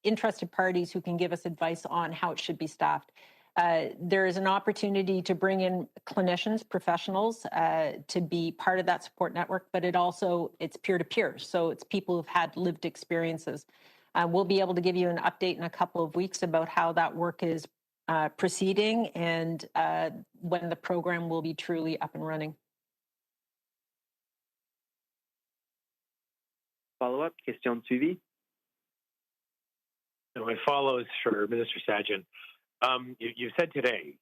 interested parties who can give us advice on how it should be staffed. There is an opportunity to bring in clinicians, professionals, to be part of that support network, but it's peer-to-peer. So it's people who've had lived experiences. We'll be able to give you an update in a couple of weeks about how that work is proceeding and when the program will be truly up and running. Follow-up, question suivie. So my follow is for Minister Sajjan. You said today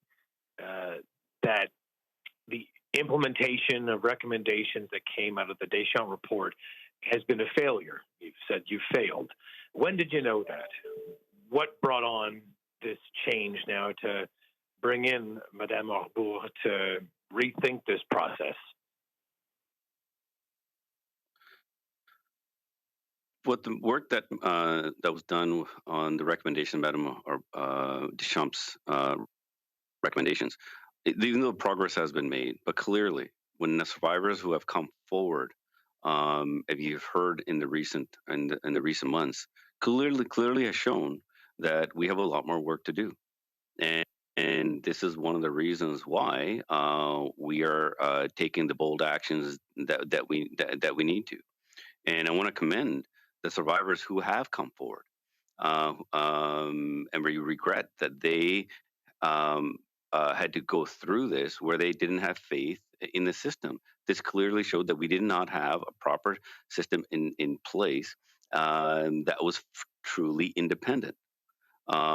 that the implementation of recommendations that came out of the Deschamps report has been a failure. You've said you failed. When did you know that? What brought on this change now to bring in Madame Arbour to rethink this process? What the work that was done on the recommendation, Madame Deschamps' recommendations, even though progress has been made, but clearly, when the survivors who have come forward, if you've heard in the recent months, clearly has shown that we have a lot more work to do, and this is one of the reasons why we are taking the bold actions that we need to. And I want to commend the survivors who have come forward, and we regret that they had to go through this where they didn't have faith in the system. This clearly showed that we did not have a proper system in place that was truly independent,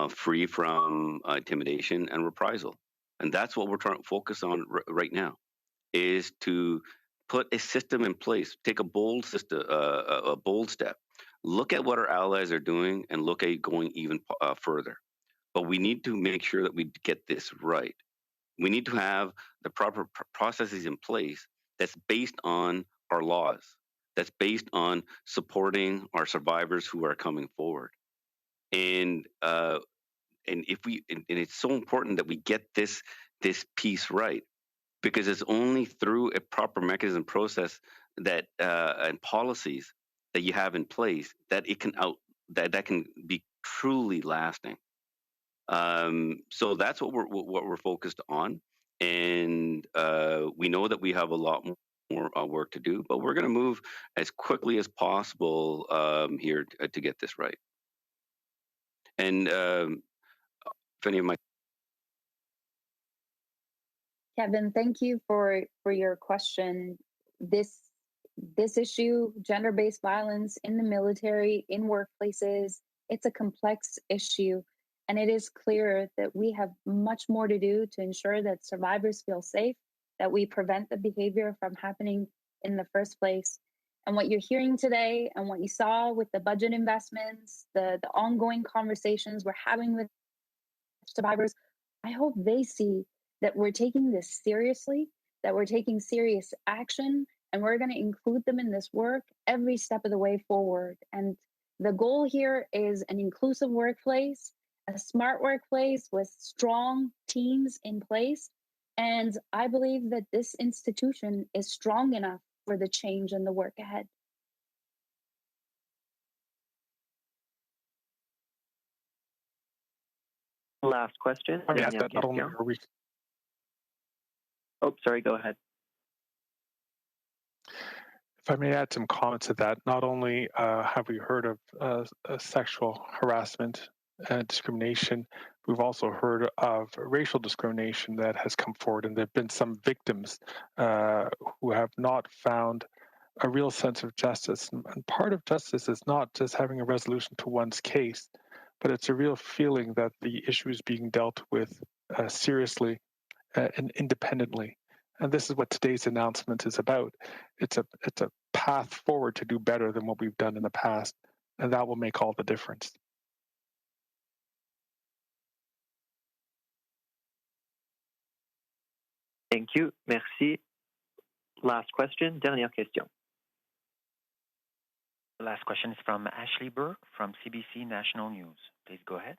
free from intimidation and reprisal. And that's what we're trying to focus on right now, is to put a system in place, take a bold step, look at what our allies are doing, and look at going even further. But we need to make sure that we get this right. We need to have the proper processes in place that's based on our laws, that's based on supporting our survivors who are coming forward. And it's so important that we get this piece right, because it's only through a proper mechanism process that and policies that you have in place that it can that can be truly lasting. So that's what we're focused on, and we know that we have a lot more work to do, but we're going to move as quickly as possible here to get this right. And if any of my Kevin, thank you for your question. This issue, gender-based violence in the military, in workplaces, it's a complex issue. And it is clear that we have much more to do to ensure that survivors feel safe, that we prevent the behavior from happening in the first place. And what you're hearing today and what you saw with the budget investments, the ongoing conversations we're having with survivors, I hope they see that we're taking this seriously, that we're taking serious action, and we're going to include them in this work every step of the way forward. And the goal here is an inclusive workplace, a smart workplace with strong teams in place. And I believe that this institution is strong enough for the change and the work ahead. Last question. Oh, sorry, go ahead. If I may add some comments to that, not only have we heard of sexual harassment and discrimination, we've also heard of racial discrimination that has come forward, and there have been some victims who have not found a real sense of justice. And part of justice is not just having a resolution to one's case, but it's a real feeling that the issue is being dealt with seriously and independently. And this is what today's announcement is about. It's a path forward to do better than what we've done in the past, and that will make all the difference. Thank you. Merci. Last question. Dernière question. The last question is from Ashley Burke from CBC National News. Please go ahead.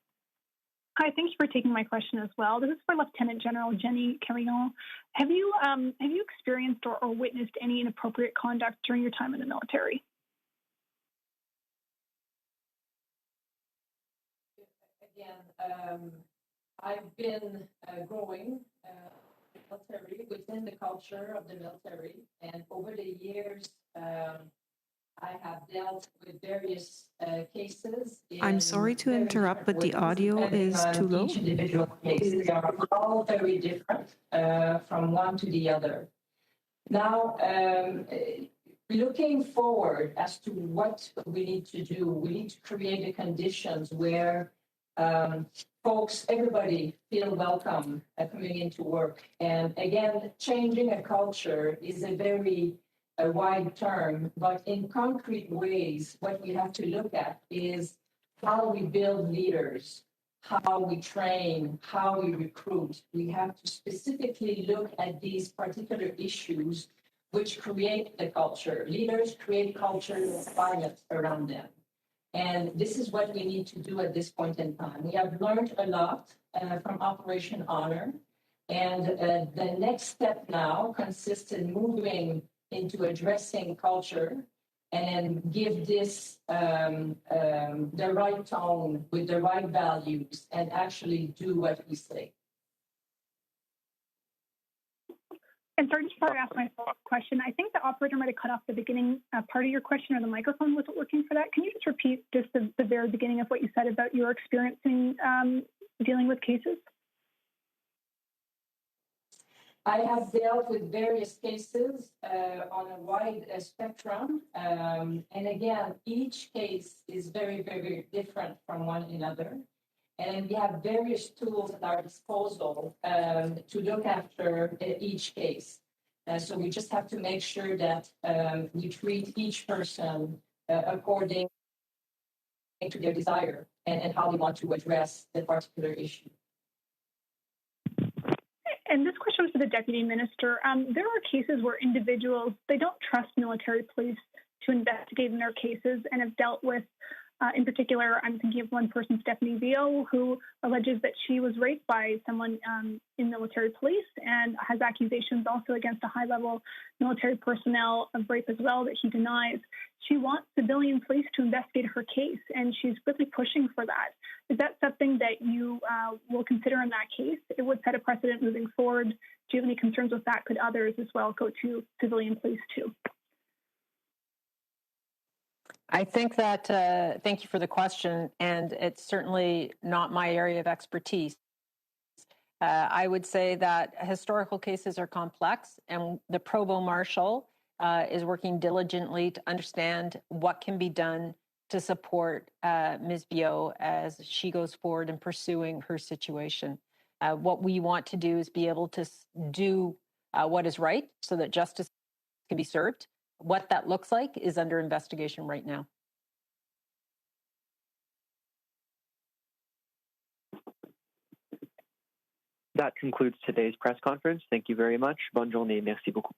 Hi, thank you for taking my question as well. This is for Lieutenant-General Jennie Carignan. Have you experienced or witnessed any inappropriate conduct during your time in the military? Again, I've been growing military within the culture of the military, and over the years, I have dealt with various cases. I'm sorry to interrupt, but the audio is too low. Each individual cases are all very different from one to the other. Now, looking forward as to what we need to do, we need to create the conditions where folks, everybody feel welcome coming into work. And again, changing a culture is a very wide term, but in concrete ways, what we have to look at is how we build leaders, how we train, how we recruit. We have to specifically look at these particular issues which create the culture. Leaders create culture and climate around them. And this is what we need to do at this point in time. We have learned a lot from Operation Honor. And the next step now consists in moving into addressing culture and give this the right tone with the right values and actually do what we say. And sorry, just before I ask my follow-up question, I think the operator might have cut off the beginning part of your question, or the microphone wasn't working for that. Can you just repeat just the very beginning of what you said about your experiencing dealing with cases? I have dealt with various cases on a wide spectrum. And again, each case is very, very different from one another. And we have various tools at our disposal to look after each case. So we just have to make sure that we treat each person according to their desire and how they want to address the particular issue. And this question was to the Deputy Minister. There are cases where individuals, they don't trust military police to investigate in their cases and have dealt with, in particular, I'm thinking of one person, Stephanie Vio, who alleges that she was raped by someone in military police and has accusations also against a high-level military personnel of rape as well that he denies. She wants civilian police to investigate her case, and she's really pushing for that. Is that something that you will consider in that case? It would set a precedent moving forward. Do you have any concerns with that? Could others as well go to civilian police too? I think that, thank you for the question, and it's certainly not my area of expertise. I would say that historical cases are complex, and the Provost Marshal is working diligently to understand what can be done to support Ms. Bio as she goes forward in pursuing her situation. What we want to do is be able to do what is right so that justice can be served. What that looks like is under investigation right now. That concludes today's press conference. Thank you very much. Bonne journée. Merci beaucoup.